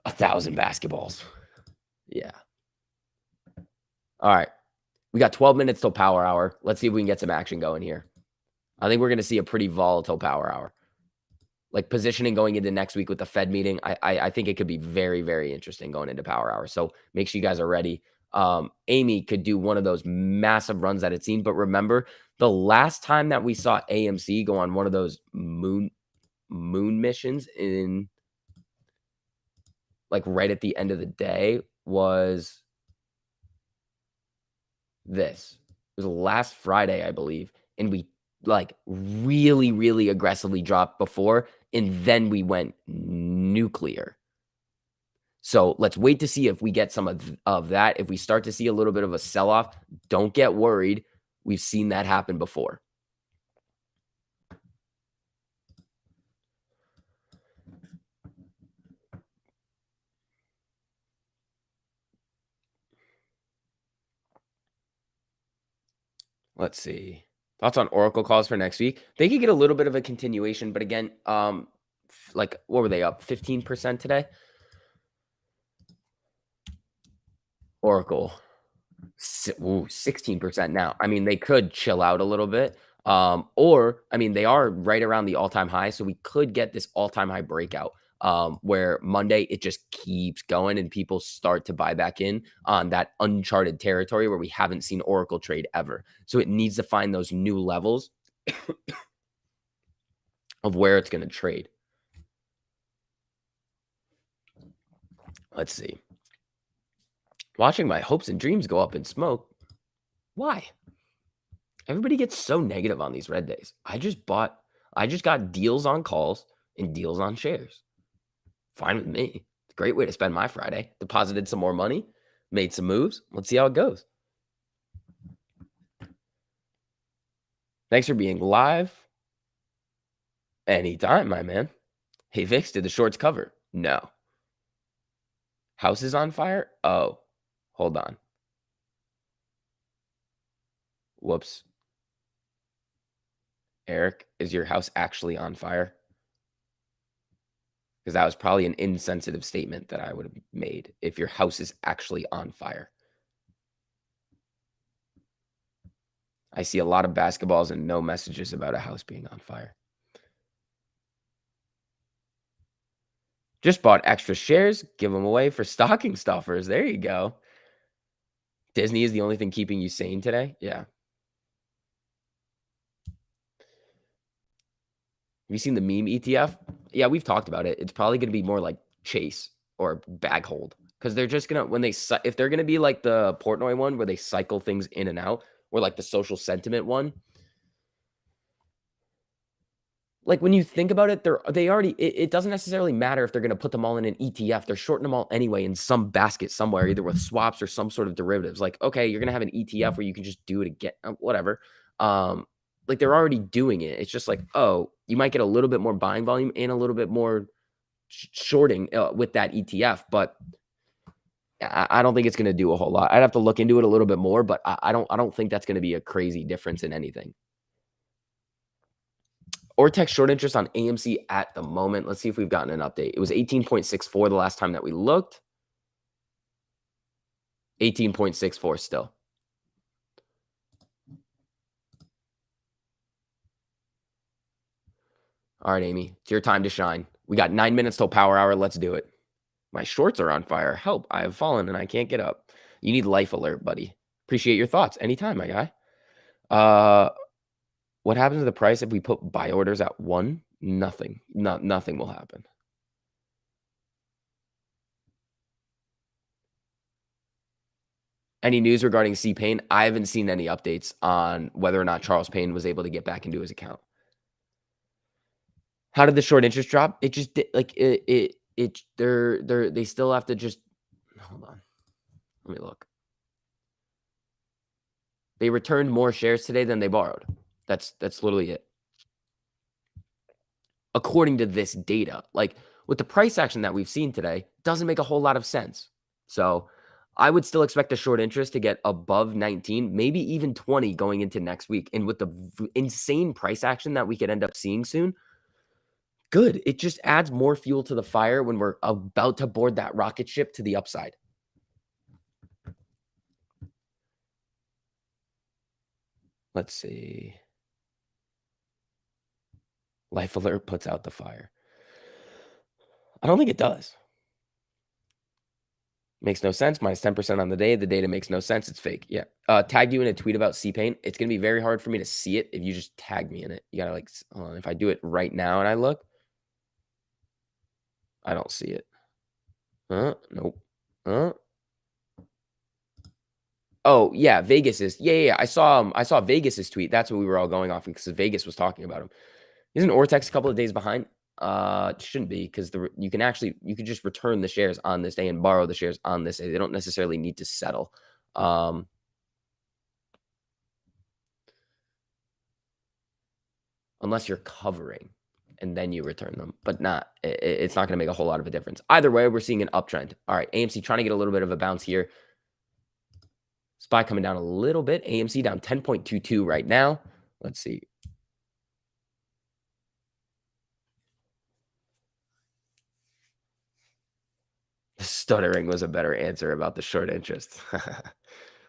A 1,000 basketballs. Yeah. All right. We got 12 minutes till power hour. Let's see if we can get some action going here. I think we're going to see a pretty volatile power hour. Like positioning going into next week with the Fed meeting, I think it could be very, very interesting going into power hour. So make sure you guys are ready. Amy could do one of those massive runs that it's seen. But remember, the last time that we saw AMC go on one of those moon missions in like right at the end of the day was this. It was last Friday, I believe. And we like really, really aggressively dropped before. And then we went nuclear. So let's wait to see if we get some of that. If we start to see a little bit of a sell-off, don't get worried. We've seen that happen before. Let's see. Thoughts on Oracle calls for next week? They could get a little bit of a continuation, but again, like what were they up 15% today? Oracle, 16% now. I mean, they could chill out a little bit. Or I mean, they are right around the all-time high, so we could get this all-time high breakout. Where Monday it just keeps going and people start to buy back in on that uncharted territory where we haven't seen Oracle trade ever. So it needs to find those new levels of where it's going to trade. Let's see. Watching my hopes and dreams go up in smoke. Why? Everybody gets so negative on these red days. I just got deals on calls and deals on shares. Fine with me. It's a great way to spend my Friday. Deposited some more money, made some moves. Let's see how it goes. Thanks for being live. Anytime, my man. Hey, Vix, did the shorts cover? No. House is on fire? Oh, hold on. Whoops. Eric, is your house actually on fire? Because that was probably an insensitive statement that I would have made if your house is actually on fire. I see a lot of basketballs and no messages about a house being on fire. Just bought extra shares, give them away for stocking stuffers. There you go. Disney is the only thing keeping you sane today? Yeah. Have you seen the meme ETF? Yeah, we've talked about it. It's probably going to be more like Chase or bag hold because they're just going to, when they, if they're going to be like the Portnoy one where they cycle things in and out, or like the social sentiment one, like when you think about it, they already, it doesn't necessarily matter if they're going to put them all in an ETF. They're shorting them all anyway in some basket somewhere, either with swaps or some sort of derivatives. Like, okay, you're going to have an ETF where you can just do it again, whatever. Like they're already doing it. It's just like, oh, you might get a little bit more buying volume and a little bit more shorting with that ETF, but I don't think it's going to do a whole lot. I'd have to look into it a little bit more, but I don't think that's going to be a crazy difference in anything. Ortex short interest on AMC at the moment. Let's see if we've gotten an update. It was 18.64 the last time that we looked. 18.64 still. All right, Amy, it's your time to shine. We got 9 minutes till power hour. Let's do it. My shorts are on fire. Help, I have fallen and I can't get up. You need life alert, buddy. Appreciate your thoughts. Anytime, my guy. What happens to the price if we put buy orders at 1? Nothing. Nothing will happen. Any news regarding C. Payne? I haven't seen any updates on whether or not Charles Payne was able to get back into his account. How did the short interest drop? It just did, like they still have to just hold on. Let me look. They returned more shares today than they borrowed. That's literally it. According to this data, like with the price action that we've seen today, doesn't make a whole lot of sense. So I would still expect the short interest to get above 19, maybe even 20 going into next week. And with the insane price action that we could end up seeing soon, good. It just adds more fuel to the fire when we're about to board that rocket ship to the upside. Let's see. Life alert puts out the fire. I don't think it does. Makes no sense. Minus 10% on the day. The data makes no sense. It's fake. Yeah. Tagged you in a tweet about C-Pain. It's going to be very hard for me to see it if you just tag me in it. You got to like, if I do it right now and I look, I don't see it. Nope. Oh, yeah. Vegas is. Yeah. I saw Vegas's tweet. That's what we were all going off because Vegas was talking about him. Isn't Ortex a couple of days behind? It shouldn't be because you can just return the shares on this day and borrow the shares on this day. They don't necessarily need to settle. Unless you're covering and then you return them, but it's not going to make a whole lot of a difference. Either way, we're seeing an uptrend. All right, AMC trying to get a little bit of a bounce here. SPY coming down a little bit. AMC down 10.22 right now. Let's see. Stuttering was a better answer about the short interest.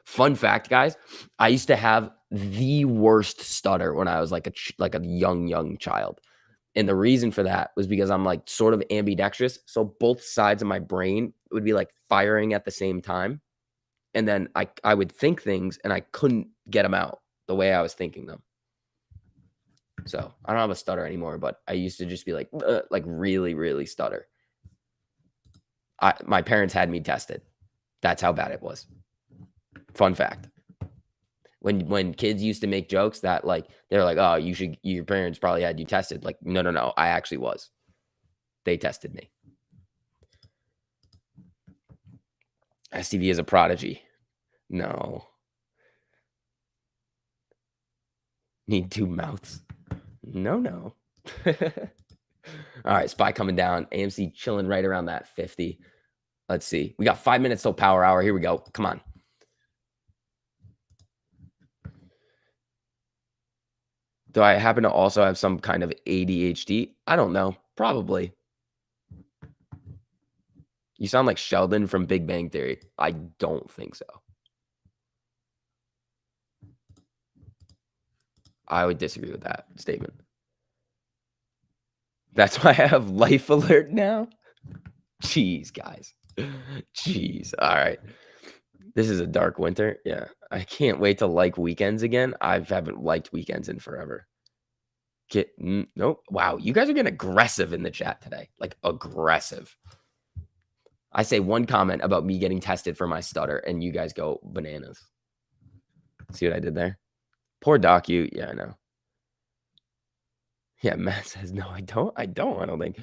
Fun fact, guys, I used to have the worst stutter when I was like a young child. And the reason for that was because I'm like sort of ambidextrous. So both sides of my brain would be like firing at the same time. And then I would think things and I couldn't get them out the way I was thinking them. So I don't have a stutter anymore, but I used to just be like really, really stutter. My parents had me tested. That's how bad it was. Fun fact. When kids used to make jokes that like they're like, oh, your parents probably had you tested. Like, no, I actually was. They tested me. STV is a prodigy. No. Need two mouths. No, no. All right, SPY coming down. AMC chilling right around that 50. Let's see. We got 5 minutes till power hour. Here we go. Come on. Do I happen to also have some kind of ADHD? I don't know. Probably. You sound like Sheldon from Big Bang Theory. I don't think so. I would disagree with that statement. That's why I have life alert now. Jeez, guys. Jeez. All right. This is a dark winter. Yeah. I can't wait to like weekends again. I haven't liked weekends in forever. Nope. Wow. You guys are getting aggressive in the chat today. Like aggressive. I say one comment about me getting tested for my stutter, and you guys go bananas. See what I did there? Poor Docu. Yeah, I know. Yeah, Matt says, no, I don't. I don't think.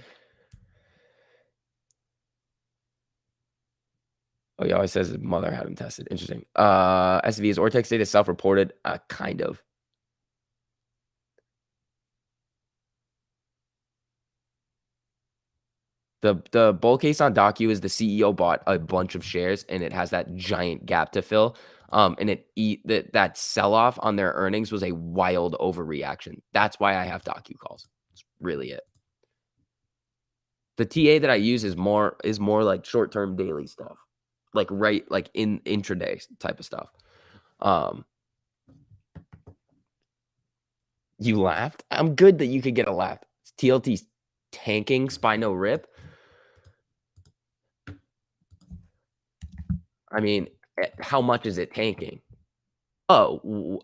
Oh, he always says his mother had him tested. Interesting. SV, is Ortex data self-reported? Kind of. The bull case on Docu is the CEO bought a bunch of shares and it has that giant gap to fill. And that sell-off on their earnings was a wild overreaction. That's why I have Docu calls. That's really it. The TA that I use is more like short-term daily stuff. Like in intraday type of stuff. You laughed? I'm good that you could get a laugh. TLT's tanking, SPY no rip. I mean, how much is it tanking? Oh,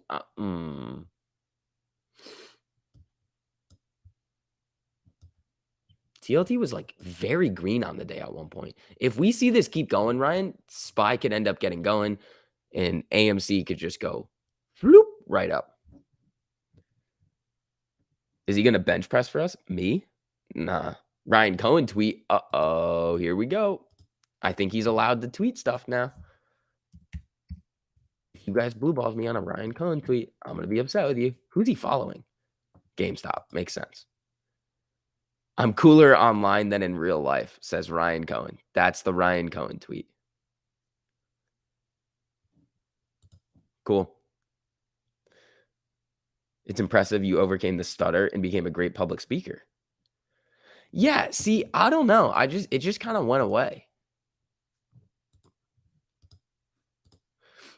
TLT was like very green on the day at one point. If we see this keep going, Ryan, SPY could end up getting going and AMC could just go floop right up. Is he going to bench press for us? Me? Nah. Ryan Cohen tweet. Uh-oh, here we go. I think he's allowed to tweet stuff now. If you guys blue balls me on a Ryan Cohen tweet, I'm going to be upset with you. Who's he following? GameStop. Makes sense. I'm cooler online than in real life, says Ryan Cohen. That's the Ryan Cohen tweet. Cool. It's impressive you overcame the stutter and became a great public speaker. Yeah, see, I don't know. It just kind of went away.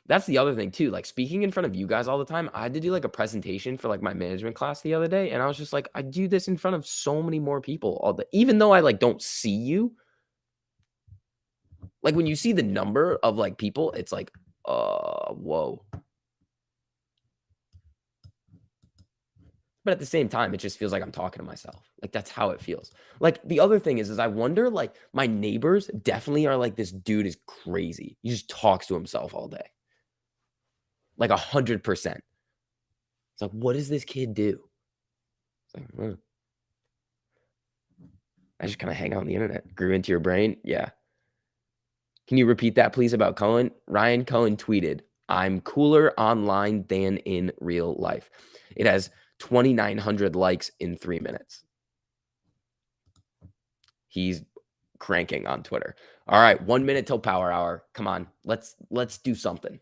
That's the other thing too. Like speaking in front of you guys all the time, I had to do like a presentation for like my management class the other day, and I was just like, I do this in front of so many more people all the, even though I like don't see you. Like when you see the number of like people, it's like, whoa. But at the same time, it just feels like I'm talking to myself. Like that's how it feels. Like the other thing is I wonder, like my neighbors definitely are like, this dude is crazy. He just talks to himself all day. Like 100%. It's like, what does this kid do? It's like, I just kind of hang out on the internet. Grew into your brain. Yeah. Can you repeat that, please, about Cohen? Ryan Cohen tweeted, I'm cooler online than in real life. It has 2,900 likes in 3 minutes. He's cranking on Twitter. All right, 1 minute till power hour. Come on, let's do something.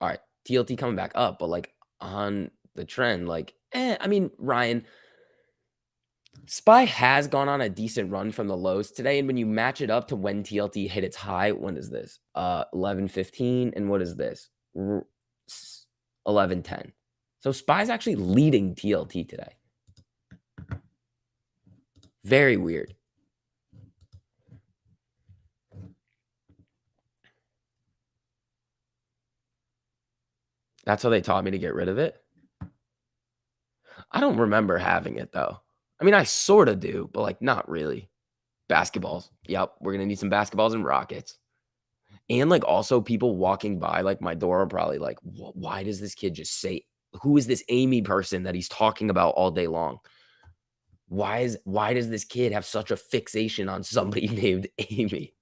All right, TLT coming back up, but like on the trend, like, I mean, Ryan, SPY has gone on a decent run from the lows today, and when you match it up to when TLT hit its high, when is this? 11:15, and what is this? 11:10. So SPY's actually leading TLT today. Very weird. That's how they taught me to get rid of it. I don't remember having it though. I mean, I sort of do, but like not really. Basketballs. Yep, we're gonna need some basketballs and rockets. And like also people walking by like my door are probably like, why does this kid just say, who is this Amy person that he's talking about all day long? Why does this kid have such a fixation on somebody named Amy?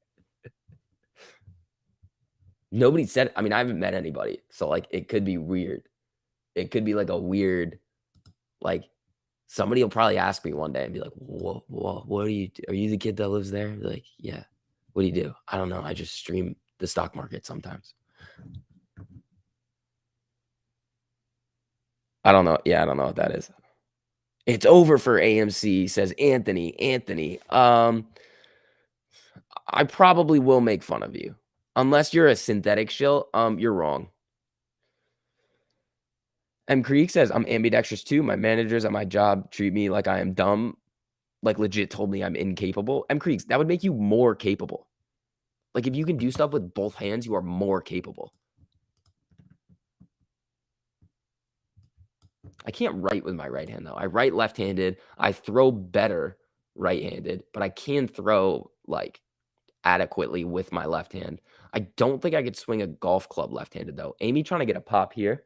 Nobody said, I mean, I haven't met anybody, so, like, it could be weird. It could be, like, a weird, like, somebody will probably ask me one day and be like, what do you do? Are you the kid that lives there?" Be like, "Yeah." "What do you do?" "I don't know. I just stream the stock market sometimes." I don't know. Yeah, I don't know what that is. "It's over for AMC," says Anthony. Anthony, I probably will make fun of you. Unless you're a synthetic shill, you're wrong. M. Creek says, "I'm ambidextrous too. My managers at my job treat me like I am dumb, like legit told me I'm incapable." M. Creeks, that would make you more capable. Like if you can do stuff with both hands, you are more capable. I can't write with my right hand though. I write left-handed. I throw better right-handed, but I can throw like adequately with my left hand. I don't think I could swing a golf club left-handed though. Amy trying to get a pop here.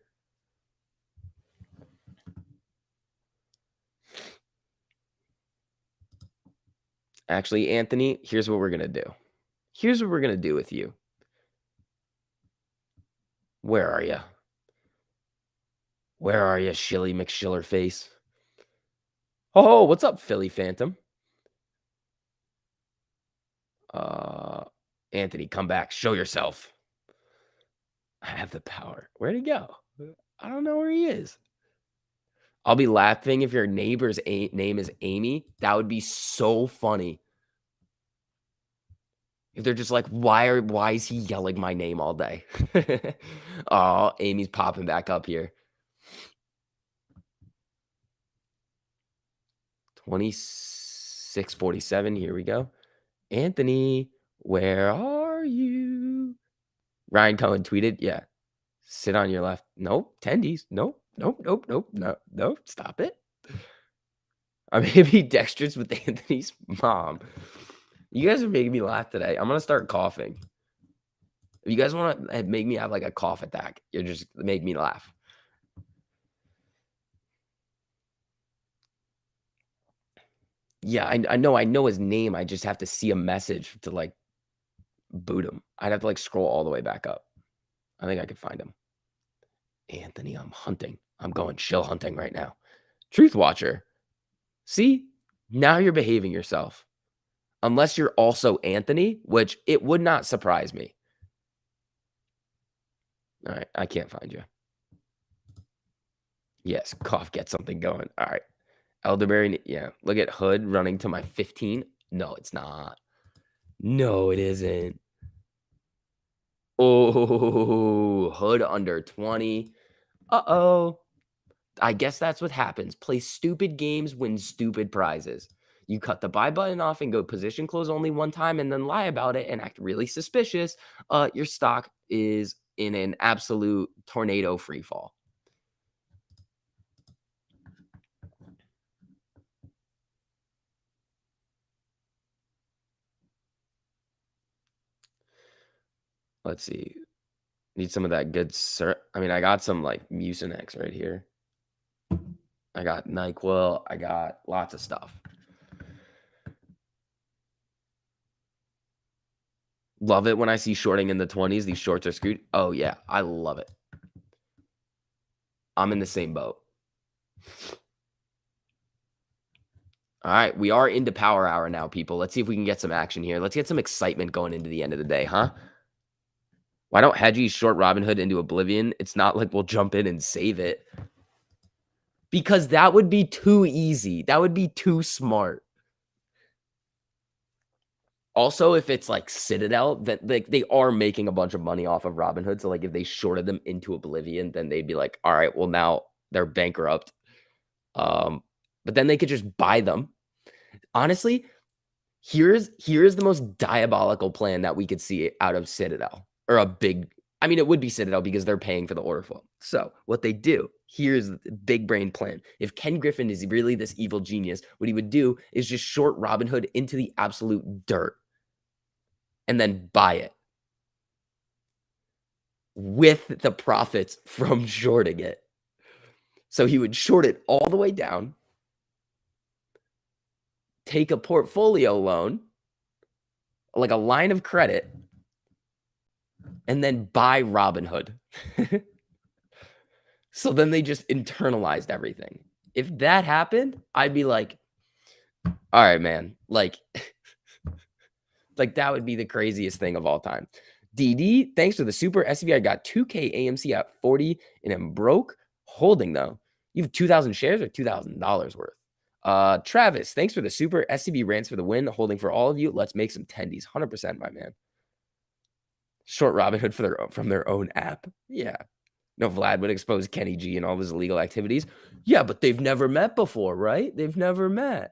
Actually, Anthony, here's what we're going to do. Here's what we're going to do with you. Where are you? Where are you, Shilly McShiller face? Oh, what's up, Philly Phantom? Anthony, come back. Show yourself. I have the power. Where'd he go? I don't know where he is. I'll be laughing if your neighbor's name is Amy. That would be so funny. If they're just like, why is he yelling my name all day? Oh, Amy's popping back up here. 2647. Here we go. Anthony, where are you? Ryan Cohen tweeted, yeah. Sit on your left. Nope. Tendies. Nope. Nope. Nope. Nope. No. Nope. Stop it. I'm maybe dexterous with Anthony's mom. You guys are making me laugh today. I'm gonna start coughing. If you guys want to make me have like a cough attack, you're just make me laugh. Yeah, I know his name. I just have to see a message to like boot him. I'd have to like scroll all the way back up. I think I could find him. Anthony, I'm hunting. I'm going shill hunting right now. Truth Watcher. See, now you're behaving yourself. Unless you're also Anthony, which it would not surprise me. All right, I can't find you. Yes, cough, get something going. All right. Elderberry, yeah. Look at Hood running to my 15. No, it's not. No, it isn't. Oh, Hood under 20. Uh-oh. I guess that's what happens. Play stupid games, win stupid prizes. You cut the buy button off and go position close only one time and then lie about it and act really suspicious. Your stock is in an absolute tornado free fall. Let's see. Need some of that good I mean, I got some like Mucinex right here. I got NyQuil. I got lots of stuff. Love it when I see shorting in the 20s. These shorts are screwed. Oh, yeah. I love it. I'm in the same boat. All right. We are into power hour now, people. Let's see if we can get some action here. Let's get some excitement going into the end of the day, huh? Why don't Hedgie short Robinhood into oblivion? It's not like we'll jump in and save it. Because that would be too easy. That would be too smart. Also, if it's like Citadel, that like they are making a bunch of money off of Robinhood. So like if they shorted them into oblivion, then they'd be like, all right, well now they're bankrupt. But then they could just buy them. Honestly, here's the most diabolical plan that we could see out of Citadel or a big. I mean, it would be Citadel because they're paying for the order flow. So what they do, here's the big brain plan. If Ken Griffin is really this evil genius, what he would do is just short Robinhood into the absolute dirt and then buy it with the profits from shorting it. So he would short it all the way down, take a portfolio loan, like a line of credit, and then buy Robinhood. So then they just internalized everything. If that happened, I'd be like, all right, man. Like that would be the craziest thing of all time. DD, thanks for the super SCV. I got 2K AMC at 40 and I'm broke holding though. You have 2,000 shares or $2,000 worth. Travis, thanks for the super SCV rants for the win. Holding for all of you. Let's make some tendies. 100%, my man. Short Robinhood from their own app. Yeah. No, Vlad would expose Kenny G and all his illegal activities. Yeah, but they've never met before, right? They've never met.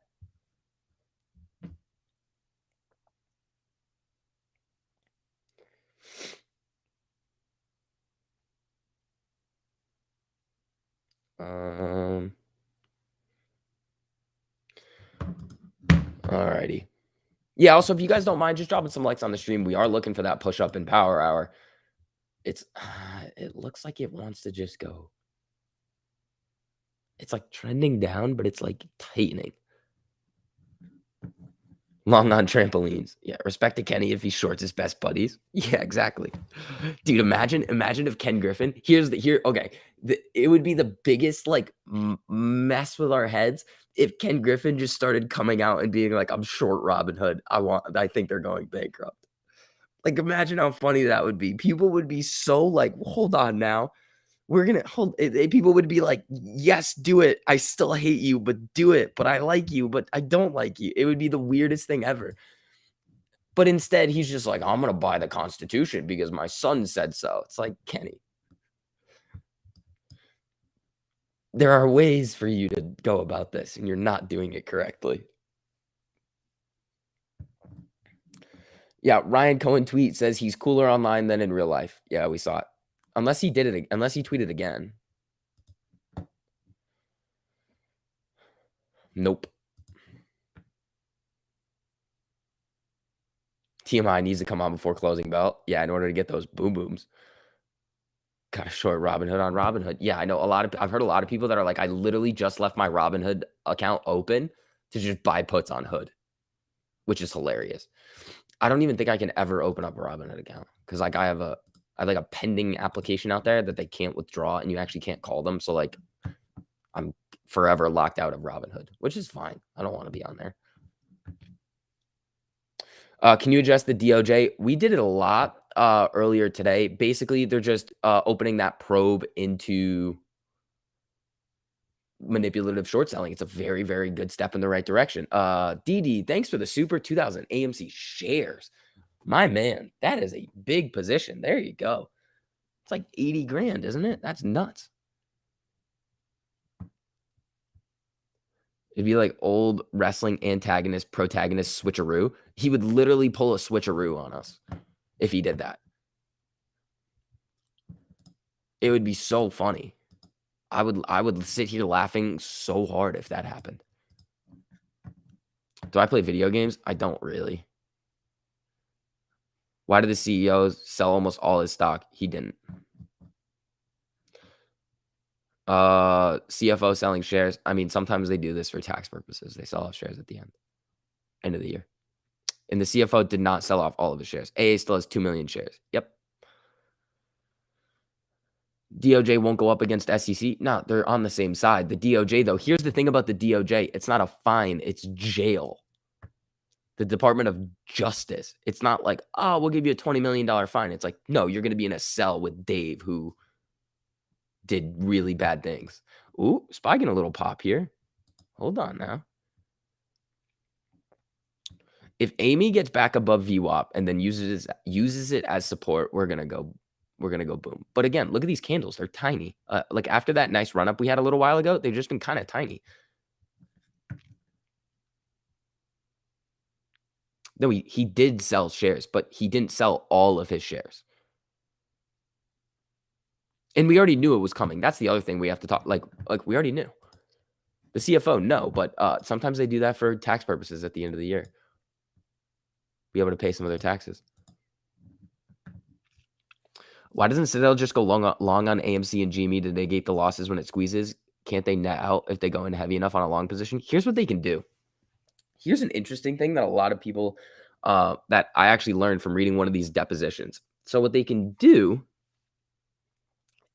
Alrighty. Yeah, also, if you guys don't mind just dropping some likes on the stream, we are looking for that push up in power hour. It's it looks like it wants to just go. It's like trending down, but it's like tightening. Long on trampolines. Yeah, respect to Kenny if he shorts his best buddies. Yeah, exactly. Dude, imagine if Ken Griffin, okay, it would be the biggest like mess with our heads if Ken Griffin just started coming out and being like, I'm short Robinhood. I think they're going bankrupt. Like, imagine how funny that would be. People would be so like, hold on now. We're gonna hold it. People would be like, yes, do it. I still hate you, but do it. But I like you, but I don't like you. It would be the weirdest thing ever. But instead, he's just like, I'm gonna buy the Constitution because my son said so. It's like, Kenny, there are ways for you to go about this, and you're not doing it correctly. Yeah, Ryan Cohen tweet says he's cooler online than in real life. Yeah, we saw it. Unless he tweeted again. Nope. TMI needs to come on before closing bell. Yeah, in order to get those boom booms. Got a short Robinhood on Robinhood. Yeah, I know I've heard a lot of people that are like, I literally just left my Robinhood account open to just buy puts on Hood, which is hilarious. I don't even think I can ever open up a Robinhood account because like I have like a pending application out there that they can't withdraw and you actually can't call them. So like I'm forever locked out of Robinhood, which is fine. I don't want to be on there. Can you adjust the DOJ? We did it a lot earlier today. Basically, they're just opening that probe into manipulative short selling. It's a very, very good step in the right direction. DD, thanks for the super 2000 AMC shares. My man, that is a big position. There you go. It's like 80 grand, isn't it? That's nuts. It'd be like old wrestling antagonist, protagonist switcheroo. He would literally pull a switcheroo on us if he did that. It would be so funny. I would sit here laughing so hard if that happened. Do I play video games? I don't really. Why did the CEO sell almost all his stock? He didn't. CFO selling shares. I mean, sometimes they do this for tax purposes. They sell off shares at the end of the year. And the CFO did not sell off all of his shares. AA still has 2 million shares. Yep. DOJ won't go up against SEC. No, they're on the same side. The DOJ, though, here's the thing about the DOJ. It's not a fine. It's jail. The Department of Justice. It's not like, oh, we'll give you a $20 million fine. It's like, no, you're going to be in a cell with Dave, who did really bad things. Ooh, spiking a little pop here. Hold on now. If Amy gets back above VWAP and then uses it as support, we're gonna go boom. But again, look at these candles; they're tiny. Like after that nice run up we had a little while ago, they've just been kind of tiny. No, he did sell shares, but he didn't sell all of his shares. And we already knew it was coming. That's the other thing we have to talk. Like we already knew. The CFO, no, but sometimes they do that for tax purposes at the end of the year. Be able to pay some of their taxes. Why doesn't Citadel just go long on AMC and GME to negate the losses when it squeezes? Can't they net out if they go in heavy enough on a long position? Here's what they can do. Here's an interesting thing that a lot of people that I actually learned from reading one of these depositions. So what they can do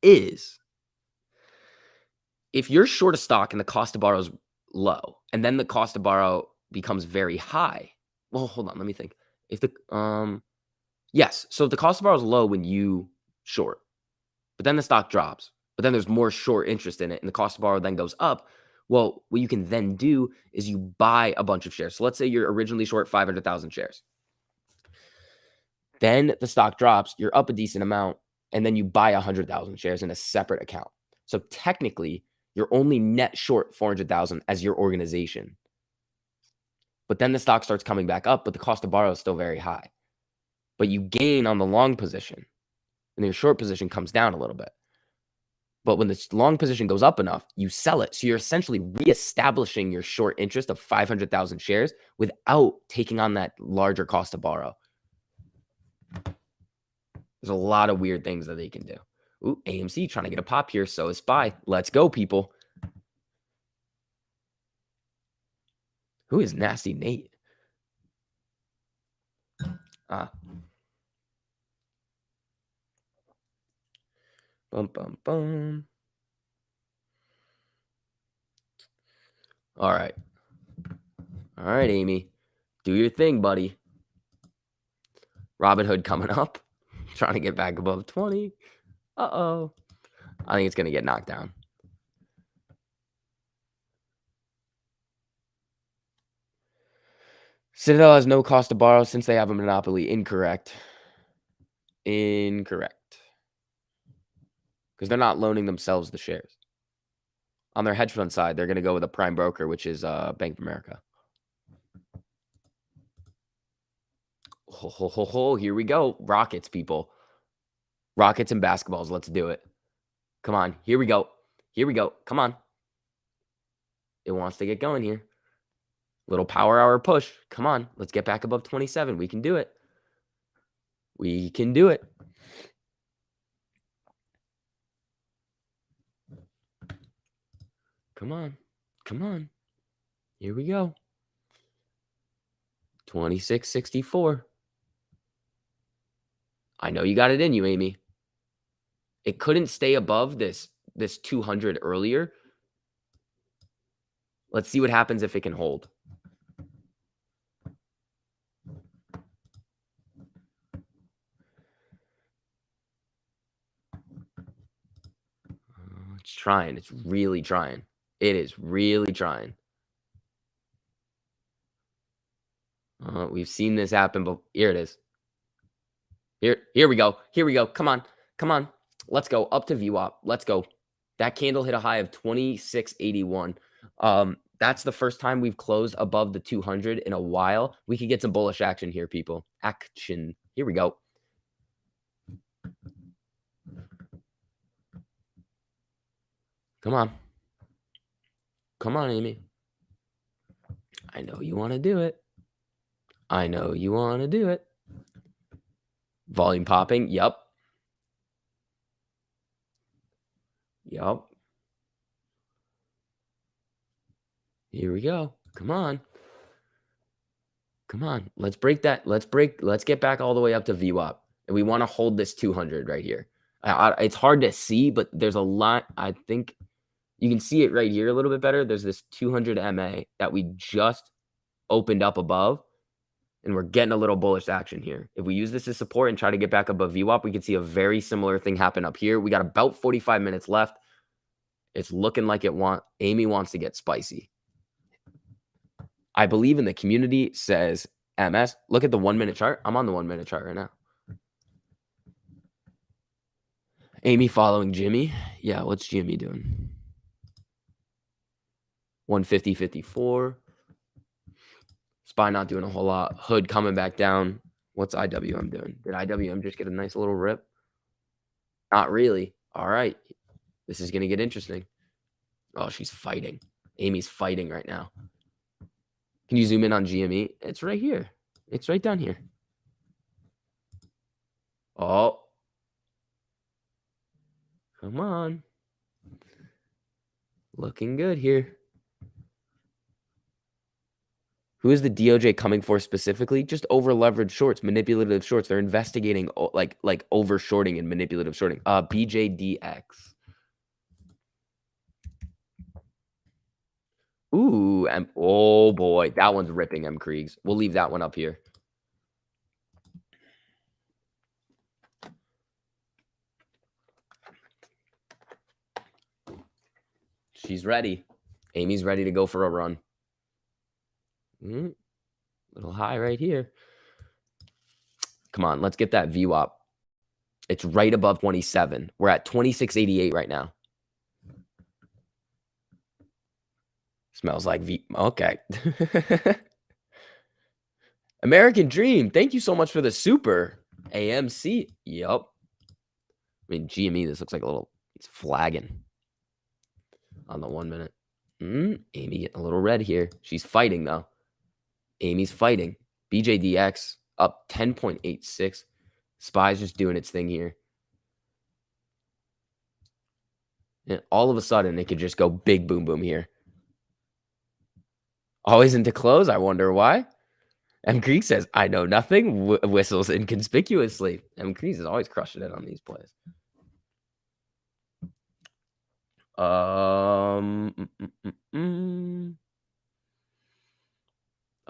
is if you're short a stock and the cost to borrow is low, and then the cost to borrow becomes very high. Well, hold on, let me think. If the yes, so if the cost to borrow is low when you short, but then the stock drops, but then there's more short interest in it, and the cost to borrow then goes up. Well, what you can then do is you buy a bunch of shares. So let's say you're originally short 500,000 shares. Then the stock drops, you're up a decent amount, and then you buy 100,000 shares in a separate account. So technically, you're only net short 400,000 as your organization. But then the stock starts coming back up, but the cost to borrow is still very high. But you gain on the long position, and your short position comes down a little bit. But when the long position goes up enough, you sell it. So you're essentially reestablishing your short interest of 500,000 shares without taking on that larger cost to borrow. There's a lot of weird things that they can do. Ooh, AMC trying to get a pop here. So is SPY. Let's go, people. Who is Nasty Nate? Bum, bum, bum. All right. All right, Amy. Do your thing, buddy. Robinhood coming up. Trying to get back above 20. Uh-oh. I think it's going to get knocked down. Citadel has no cost to borrow since they have a monopoly. Incorrect. Incorrect. Because they're not loaning themselves the shares. On their hedge fund side, they're going to go with a prime broker, which is Bank of America. Ho, here we go. Rockets, people. Rockets and basketballs. Let's do it. Come on. Here we go. Here we go. Come on. It wants to get going here. Little power hour push. Come on. Let's get back above 27. We can do it. We can do it. Come on. Come on. Here we go. 26.64. I know you got it in you, Amy. It couldn't stay above this 200 earlier. Let's see what happens if it can hold. It's trying. It's really trying. It is really trying. We've seen this happen, but here it is. Here we go. Here we go. Come on. Come on. Let's go up to VWAP. Let's go. That candle hit a high of 26.81. That's the first time we've closed above the 200 in a while. We could get some bullish action here, people. Action. Here we go. Come on. Come on, Amy. I know you want to do it. I know you want to do it. Volume popping. Yup. Yup. Here we go. Come on. Come on. Let's break that. Let's get back all the way up to VWAP. And we want to hold this 200 right here. It's hard to see, but there's a lot. I think you can see it right here a little bit better. There's this 200 MA that we just opened up above. And we're getting a little bullish action here. If we use this as support and try to get back above VWAP, we can see a very similar thing happen up here. We got about 45 minutes left. It's looking like Amy wants to get spicy. I believe in the community says MS. Look at the 1 minute chart. I'm on the 1 minute chart right now. Amy following Jimmy. Yeah, what's Jimmy doing? 150.54. SPY not doing a whole lot. Hood coming back down. What's IWM doing? Did IWM just get a nice little rip? Not really. All right. This is going to get interesting. Oh, she's fighting. Amy's fighting right now. Can you zoom in on GME? It's right here. It's right down here. Oh. Come on. Looking good here. Who is the DOJ coming for specifically? Just over leveraged shorts, manipulative shorts. They're investigating like over shorting and manipulative shorting. BJDX. Ooh, oh boy, that one's ripping M Kriegs. We'll leave that one up here. She's ready. Amy's ready to go for a run. Little high right here. Come on, let's get that VWAP. It's right above 27. We're at 26.88 right now. Smells like V. Okay. American Dream. Thank you so much for the super. AMC. Yup. I mean, GME, this looks like a little, it's flagging on the 1 minute. Amy getting a little red here. She's fighting, though. Amy's fighting. BJDX up 10.86. SPY's just doing its thing here. And all of a sudden, it could just go big boom boom here. Always into close. I wonder why. M. Creek says, I know nothing. Whistles inconspicuously. M. Creek is always crushing it on these plays.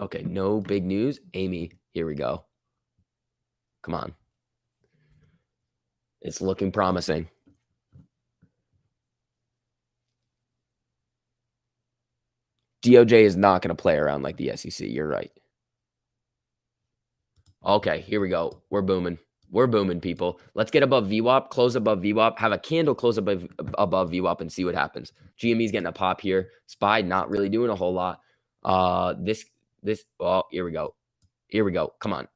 Okay, no big news. Amy, here we go. Come on. It's looking promising. DOJ is not going to play around like the SEC. You're right. Okay, here we go. We're booming. We're booming, people. Let's get above VWAP, close above VWAP, have a candle close above VWAP and see what happens. GME's getting a pop here. SPY not really doing a whole lot. Oh, here we go. Here we go. Come on.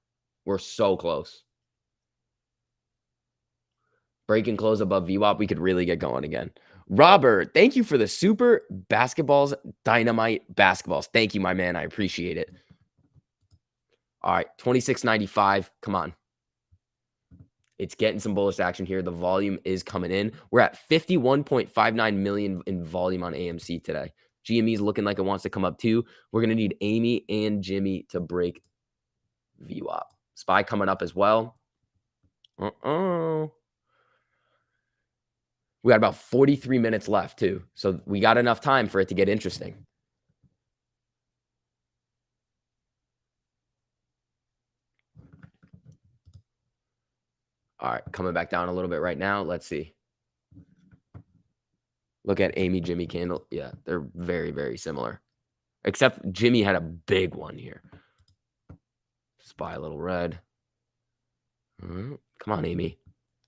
We're so close. Break and close above VWAP. We could really get going again. Robert, thank you for the super basketballs, dynamite basketballs. Thank you, my man. I appreciate it. All right, 26.95. Come on. It's getting some bullish action here. The volume is coming in. We're at 51.59 million in volume on AMC today. GME is looking like it wants to come up too. We're going to need Amy and Jimmy to break VWAP. SPY coming up as well. We got about 43 minutes left too. So we got enough time for it to get interesting. All right, coming back down a little bit right now. Let's see. Look at Amy, Jimmy candle. Yeah, they're very, very similar. Except Jimmy had a big one here. SPY a little red. Come on, Amy.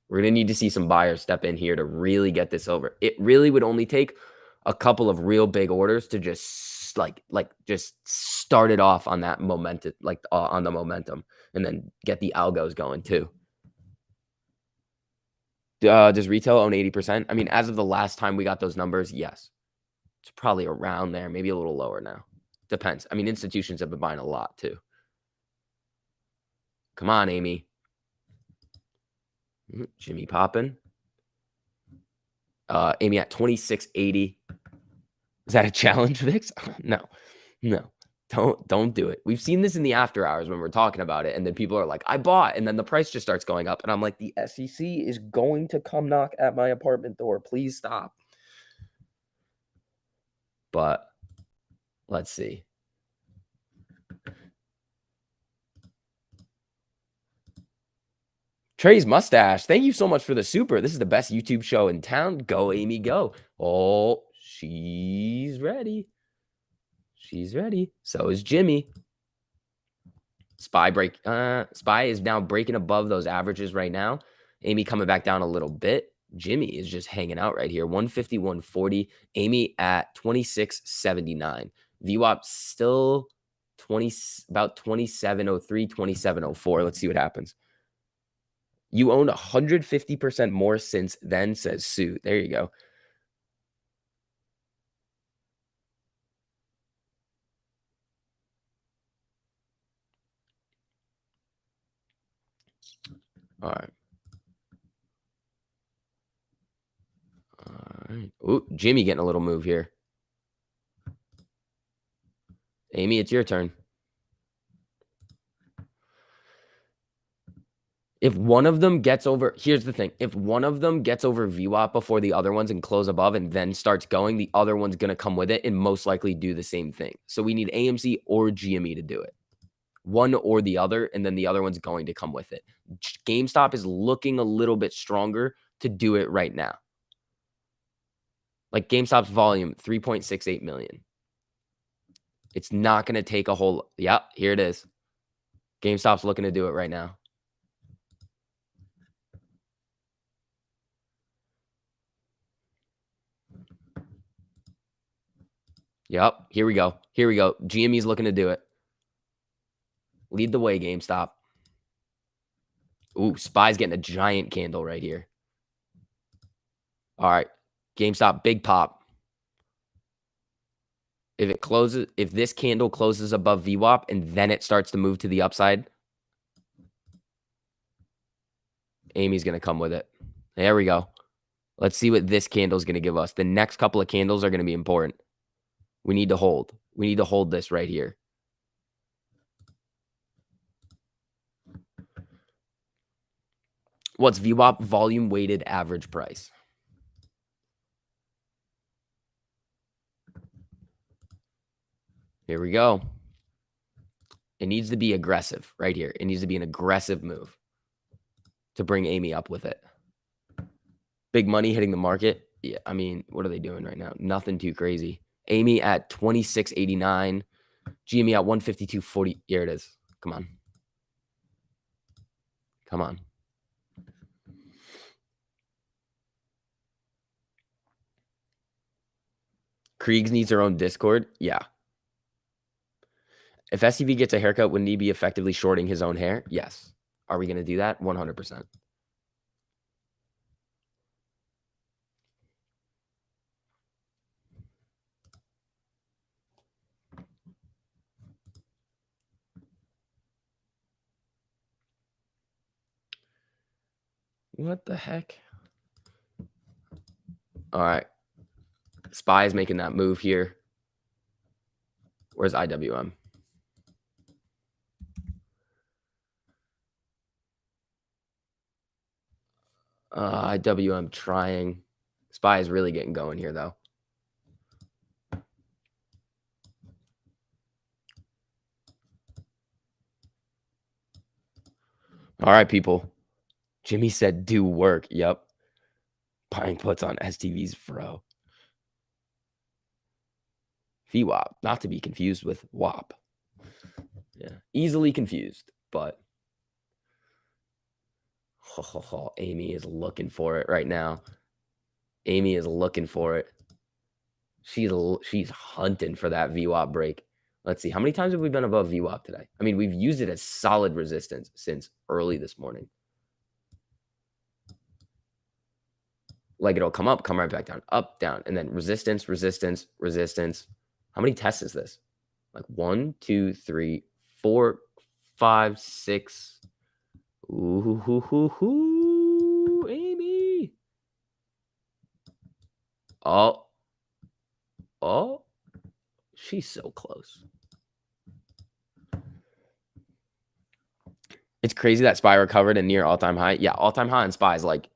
We're going to need to see some buyers step in here to really get this over. It really would only take a couple of real big orders to just just start it off on that momentum, on the momentum, and then get the algos going too. Does retail own 80%? I mean, as of the last time we got those numbers, yes. It's probably around there, maybe a little lower now. Depends. I mean, institutions have been buying a lot too. Come on, Amy. Jimmy popping. Amy at 26.80. Is that a challenge, Vix? No. Don't do it. We've seen this in the after hours when we're talking about it, and then people are like, I bought, and then the price just starts going up. And I'm like, the SEC is going to come knock at my apartment door. Please stop. But let's see. Trey's mustache. Thank you so much for the super. This is the best YouTube show in town. Go, Amy, go. Oh, she's ready. She's ready. So is Jimmy. SPY is now breaking above those averages right now. Amy coming back down a little bit. Jimmy is just hanging out right here. 151.40. Amy at 26.79. VWAP still about 27.03, 27.04. Let's see what happens. You owned 150% more since then, says Sue. There you go. All right. All right. Ooh, Jimmy getting a little move here. Amy, it's your turn. If one of them gets over, here's the thing. If one of them gets over VWAP before the other ones and close above and then starts going, the other one's going to come with it and most likely do the same thing. So we need AMC or GME to do it. One or the other, and then the other one's going to come with it. GameStop is looking a little bit stronger to do it right now. Like GameStop's volume, 3.68 million. It's not going to take a whole, yeah, here it is. GameStop's looking to do it right now. Yep, here we go. Here we go. GME's looking to do it. Lead the way, GameStop. Ooh, SPY's getting a giant candle right here. All right, GameStop, big pop. If it closes, if this candle closes above VWAP and then it starts to move to the upside, Amy's going to come with it. There we go. Let's see what this candle is going to give us. The next couple of candles are going to be important. We need to hold. We need to hold this right here. What's VWAP? Volume weighted average price. Here we go. It needs to be aggressive right here. It needs to be an aggressive move to bring Amy up with it. Big money hitting the market. Yeah, I mean, what are they doing right now? Nothing too crazy. Amy at 26.89. GME at 152.40. Here it is. Come on. Come on. Kriegs needs her own Discord. Yeah. If SCV gets a haircut, wouldn't he be effectively shorting his own hair? Yes. Are we going to do that? 100%. What the heck? All right. SPY is making that move here. Where's IWM? IWM trying. SPY is really getting going here, though. All right, people. Jimmy said do work. Yep. Buying puts on STV's fro. VWAP, not to be confused with WAP. Yeah, easily confused, but Amy is looking for it right now. Amy is looking for it. She's hunting for that VWAP break. Let's see. How many times have we been above VWAP today? I mean, we've used it as solid resistance since early this morning. Like it'll come up, come right back down, up, down, and then resistance, resistance, resistance. How many tests is this? Like 1, 2, 3, 4, 5, 6. Ooh, Amy. Oh, she's so close. It's crazy that SPY recovered and near all-time high. Yeah, all-time high in SPY is like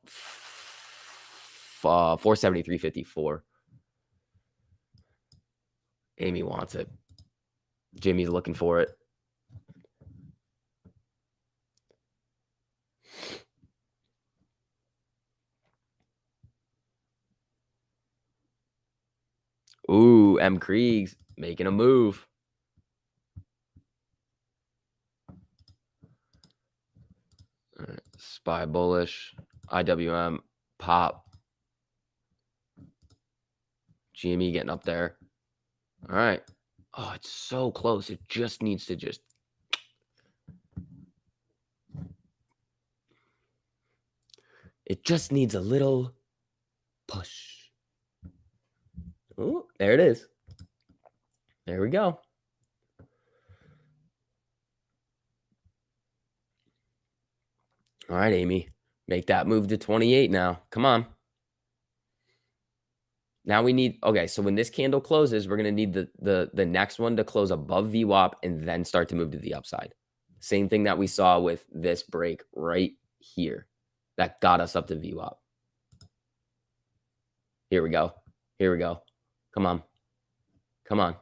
473.54. Amy wants it. Jimmy's looking for it. Ooh, M. Kriegs making a move. All right, SPY bullish. IWM pop. GME getting up there. All right. Oh, it's so close. It just needs to just. It just needs a little push. Oh, there it is. There we go. All right, Amy. Make that move to 28 now. Come on. Now we need, okay, so when this candle closes, we're going to need the next one to close above VWAP and then start to move to the upside. Same thing that we saw with this break right here that got us up to VWAP. Here we go. Here we go. Come on. Come on.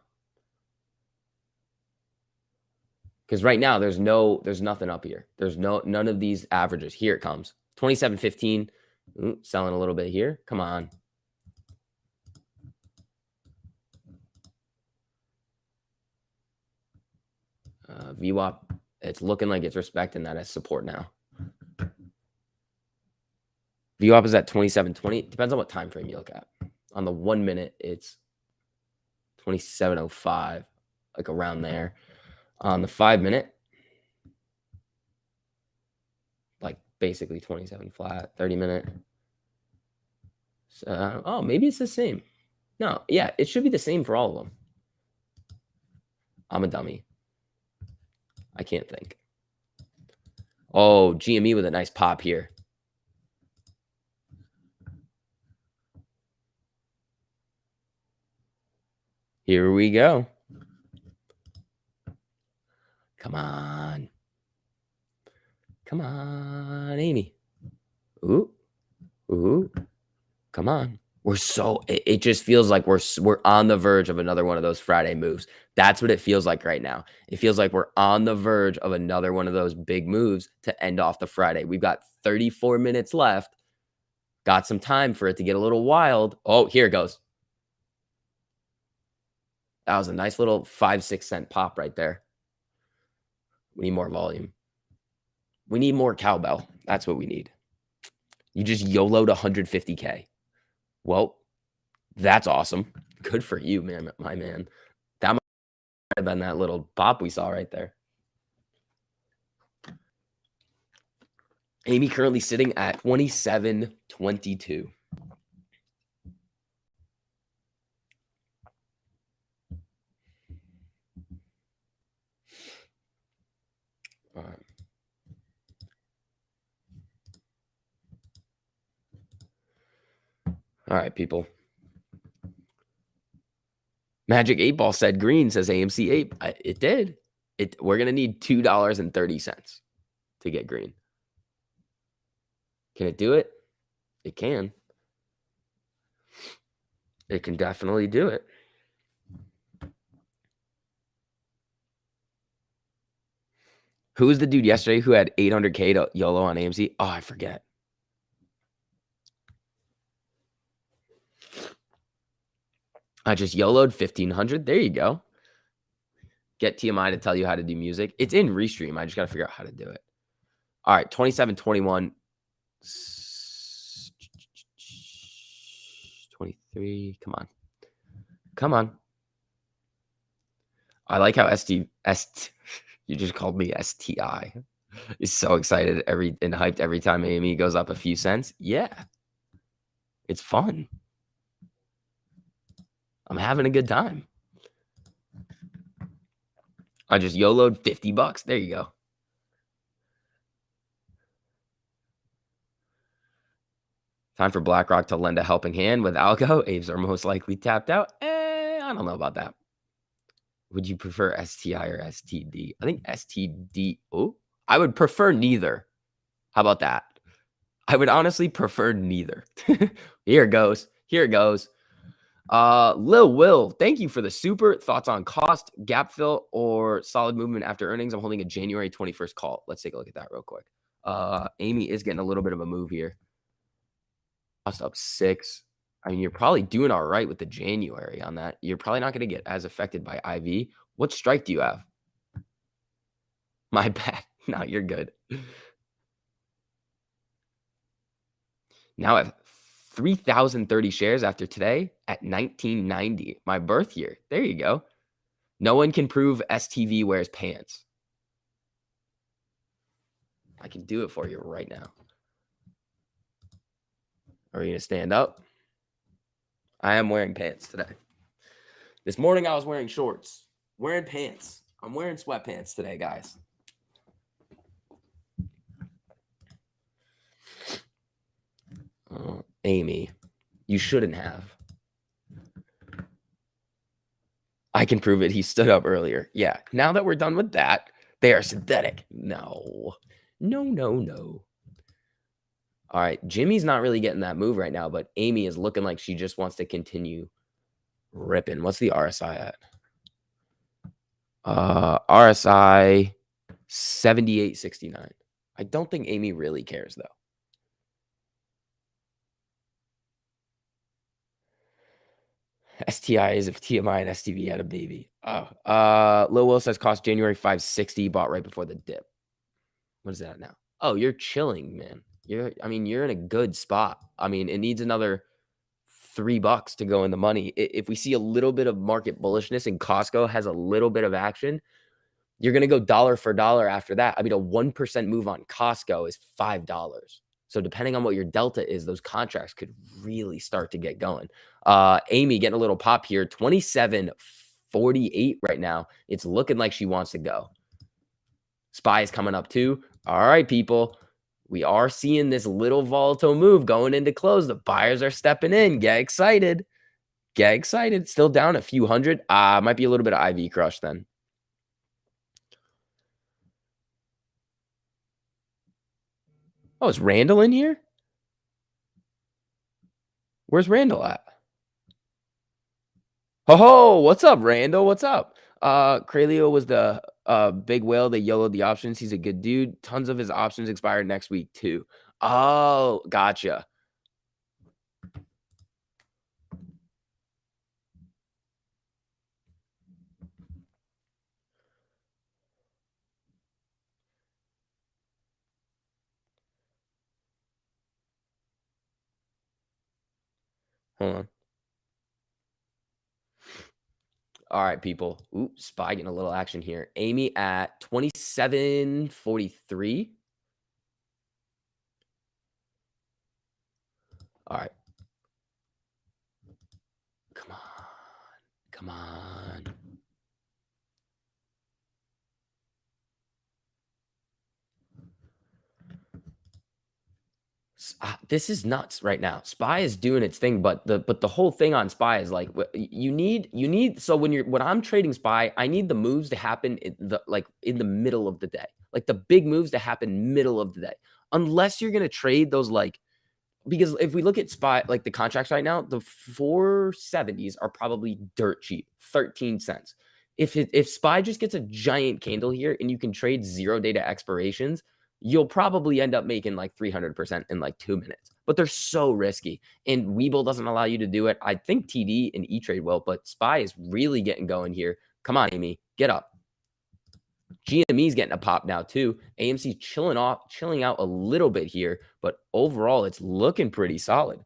Because right now there's nothing up here. There's none of these averages. Here it comes. 27.15. Selling a little bit here. Come on. VWAP. It's looking like it's respecting that as support now. VWAP is at 27.20. Depends on what time frame you look at. On the 1 minute, it's 27.05, like around there. On the 5 minute, like basically 27 flat. 30 minute. Oh, maybe it's the same. No, yeah, it should be the same for all of them. I'm a dummy. I can't think. Oh, GME with a nice pop here. Here we go. Come on. Come on, Amy. Ooh. Ooh. Come on. It just feels like we're on the verge of another one of those Friday moves. That's what it feels like right now. It feels like we're on the verge of another one of those big moves to end off the Friday. We've got 34 minutes left. Got some time for it to get a little wild. Oh, here it goes. That was a nice little 5-6 cent pop right there. We need more volume. We need more cowbell. That's what we need. You just YOLO'd 150K. Well, that's awesome. Good for you, man, my man. That might have been that little pop we saw right there. Amy currently sitting at 27.22. All right. All right, people. Magic 8 Ball said green, says AMC 8. It did. We're going to need $2.30 to get green. Can it do it? It can. It can definitely do it. Who was the dude yesterday who had 800K to YOLO on AMC? Oh, I forget. I just YOLO'd 1,500. There you go. Get TMI to tell you how to do music. It's in Restream. I just got to figure out how to do it. All right, 27.21. 23. Come on. Come on. I like how you just called me STI. Is so excited and hyped every time AME goes up a few cents. Yeah. It's fun. I'm having a good time. I just YOLO'd $50. There you go. Time for BlackRock to lend a helping hand with algo. Apes are most likely tapped out. I don't know about that. Would you prefer STI or STD? I think STD. Oh, I would prefer neither. How about that? I would honestly prefer neither. Here it goes. Here it goes. Lil Will, thank you for the super. Thoughts on cost, gap fill, or solid movement after earnings? I'm holding a January 21st call. Let's take a look at that real quick. Amy is getting a little bit of a move here. Cost up 6. I mean, you're probably doing all right with the January on that. You're probably not going to get as affected by IV. What strike do you have? My bad. No, you're good. Now I have 3,030 shares after today at 1990, my birth year. There you go. No one can prove STV wears pants. I can do it for you right now. Are you going to stand up? I am wearing pants today. This morning I was wearing shorts, wearing pants. I'm wearing sweatpants today, guys. Amy, you shouldn't have. I can prove it. He stood up earlier. Yeah. Now that we're done with that, they are synthetic. No. No, no, no. All right, Jimmy's not really getting that move right now, but Amy is looking like she just wants to continue ripping. What's the RSI at? RSI 78.69. I don't think Amy really cares though. STI is if TMI and STV had a baby. Oh, Lil Will says cost January 560, bought right before the dip. What is that now? Oh, you're chilling, man. You're in a good spot. I mean, it needs another $3 to go in the money. If we see a little bit of market bullishness and Costco has a little bit of action, you're going to go dollar for dollar after that. I mean, a 1% move on Costco is $5. So depending on what your delta is, those contracts could really start to get going. Amy getting a little pop here, 27.48 right now. It's looking like she wants to go. SPY is coming up too. All right, people. We are seeing this little volatile move going into close. The buyers are stepping in. Get excited. Get excited. Still down a few hundred. Might be a little bit of IV crush then. Oh, is Randall in here? Where's Randall at? Oh, what's up, Randall? What's up? Cralio was the big whale. They yellowed the options. He's a good dude. Tons of his options expired next week too. Oh, gotcha. Hold on. All right, people. Ooh, SPY getting a little action here. Amy at 27.43. All right. Come on. Come on. This is nuts right now. SPY is doing its thing, but the whole thing on SPY is like you need. So when I'm trading SPY, I need the moves to happen in the middle of the day, like the big moves to happen middle of the day. Unless you're gonna trade those because if we look at spot like the contracts right now, the 470s are probably dirt cheap, 13 cents. If SPY just gets a giant candle here and you can trade 0 data expirations, you'll probably end up making like 300% in like 2 minutes. But they're so risky, and Webull doesn't allow you to do it. I think TD and E-Trade will, but SPY is really getting going here. Come on, Amy, get up. GME's getting a pop now too. AMC chilling out a little bit here, but overall it's looking pretty solid.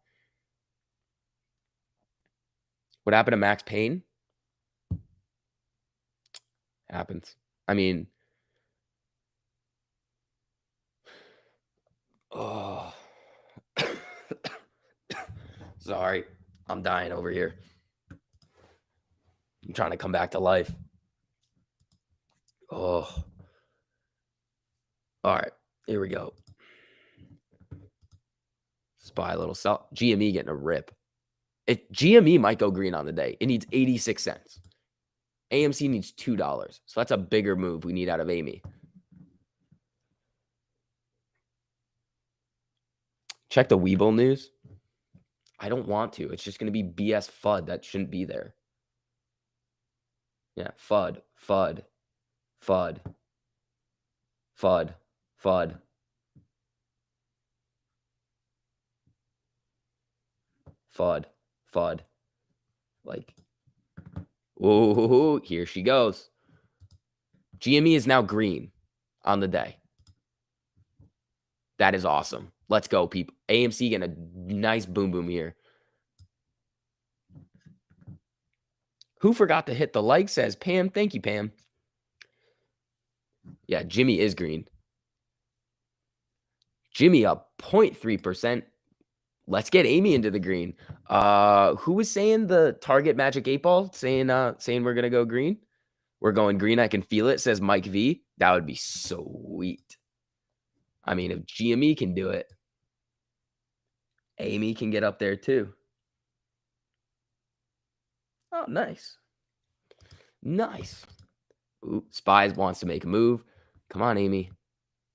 What happened to Max Payne? Happens. I mean, oh, sorry, I'm dying over here. I'm trying to come back to life. Oh, all right, here we go. SPY little sell. GME getting a rip. GME might go green on the day. It needs 86 cents. AMC needs $2. So that's a bigger move we need out of Amy. Check the Webull news. I don't want to. It's just going to be BS FUD that shouldn't be there. Yeah, FUD, FUD, FUD, FUD, FUD. FUD, FUD. Like, oh, here she goes. GME is now green on the day. That is awesome. Let's go, people. AMC getting a nice boom boom here. Who forgot to hit the like, says Pam. Thank you, Pam. Yeah, Jimmy is green. Jimmy up 0.3%. Let's get Amy into the green. Who was saying the target magic 8 ball? Saying we're gonna go green? We're going green. I can feel it, says Mike V. That would be sweet. I mean, if GME can do it, Amy can get up there too. Oh, nice. Nice. Ooh, Spies wants to make a move. Come on, Amy.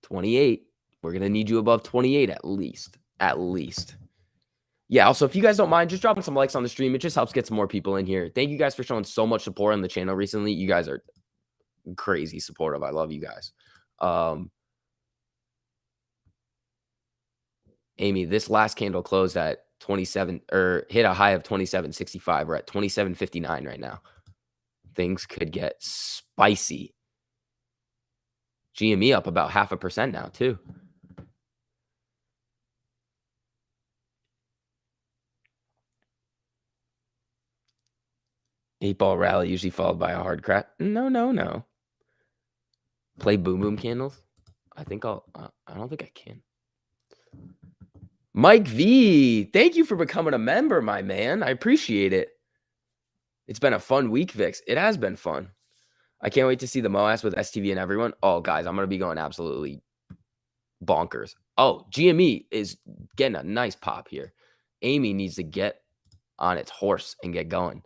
28. We're going to need you above 28 at least. at least. Yeah, also, if you guys don't mind, just dropping some likes on the stream. It just helps get some more people in here. Thank you guys for showing so much support on the channel recently. You guys are crazy supportive. I love you guys. Amy, this last candle closed at 27 or hit a high of 27.65. We're at 27.59 right now. Things could get spicy. GME up about 0.5% now, too. Eight ball rally usually followed by a hard crash. No. Play boom boom candles. I think I don't think I can. Mike V, thank you for becoming a member, my man. I appreciate it. It's been a fun week, Vix. It has been fun. I can't wait to see the MOAS with STV and everyone. Oh, guys, I'm going to be going absolutely bonkers. Oh, GME is getting a nice pop here. Amy needs to get on its horse and get going.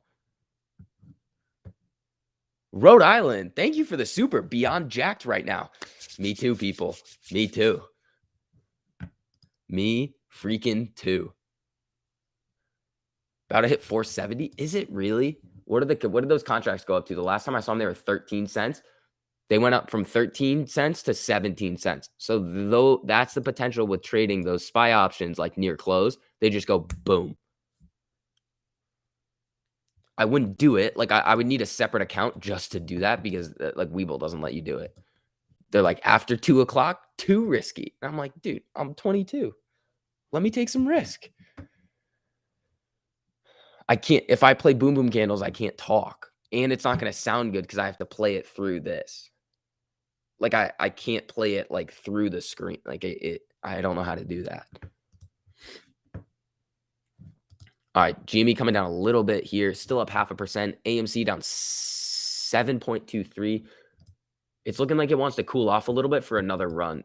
Rhode Island, thank you for the super. Beyond jacked right now. Me too, people. Me too. Me freaking too. About to hit 470. Is it really? What did those contracts go up to? The last time I saw them, they were 13 cents. They went up from 13 cents to 17 cents. So that's the potential with trading those SPY options like near close. They just go boom. I wouldn't do it. Like I would need a separate account just to do that because like Webull doesn't let you do it. They're like after 2 o'clock, too risky. And I'm like, dude, I'm 22. Let me take some risk. I can't, if I play boom boom candles, I can't talk. And it's not going to sound good because I have to play it through this. Like I can't play it like through the screen. Like I don't know how to do that. All right, GME coming down a little bit here, still up 0.5%. AMC down 7.23. It's looking like it wants to cool off a little bit for another run.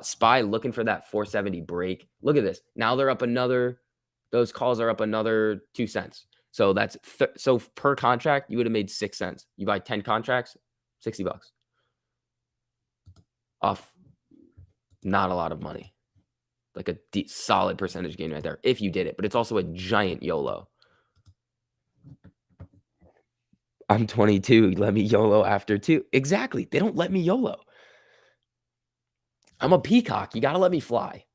SPY looking for that 470 break. Look at this. Now they're up another. Those calls are up another 2 cents. So that's so per contract, you would have made 6 cents. You buy 10 contracts, $60 off. Not a lot of money. Like a solid percentage gain right there if you did it, but it's also a giant YOLO. I'm 22. Let me YOLO after 2. Exactly. They don't let me YOLO. I'm a peacock. You got to let me fly.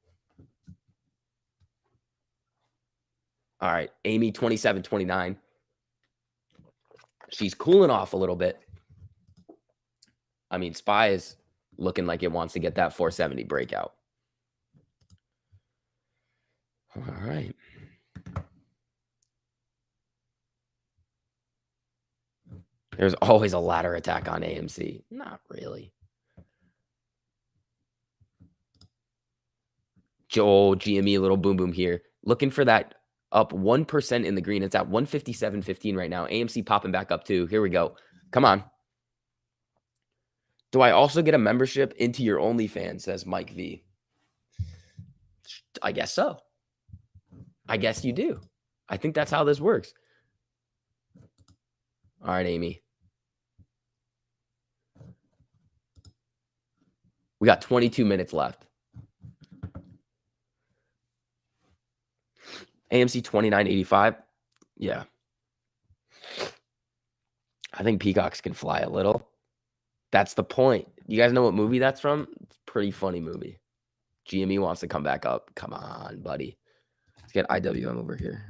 All right. Amy, 27.29. She's cooling off a little bit. I mean, SPY is looking like it wants to get that 470 breakout. All right. There's always a ladder attack on AMC. Not really. Joel, GME, a little boom boom here. Looking for that up 1% in the green. It's at 157.15 right now. AMC popping back up too. Here we go. Come on. Do I also get a membership into your OnlyFans, says Mike V. I guess so. I guess you do. I think that's how this works. All right, Amy. We got 22 minutes left. AMC 29.85. Yeah. I think peacocks can fly a little. That's the point. You guys know what movie that's from? It's a pretty funny movie. GME wants to come back up. Come on, buddy. Let's get IWM over here.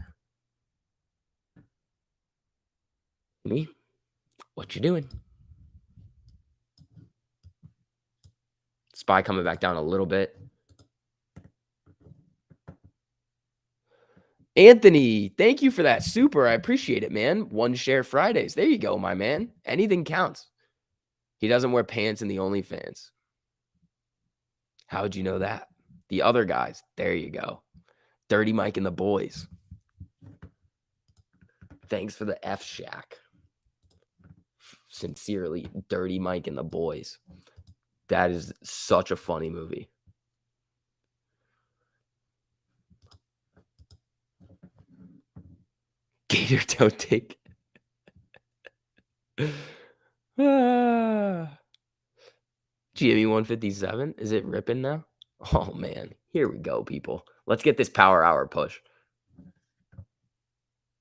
Me? What you doing? SPY coming back down a little bit. Anthony, thank you for that super. I appreciate it, man. 1 share Fridays. There you go, my man. Anything counts. He doesn't wear pants in the OnlyFans. How'd you know that? The other guys. There you go. Dirty Mike and the boys. Thanks for the F Shack. Sincerely, Dirty Mike and the boys. That is such a funny movie. Gator don't take. GME 157. Is it ripping now? Oh man, here we go, people. Let's get this power hour push.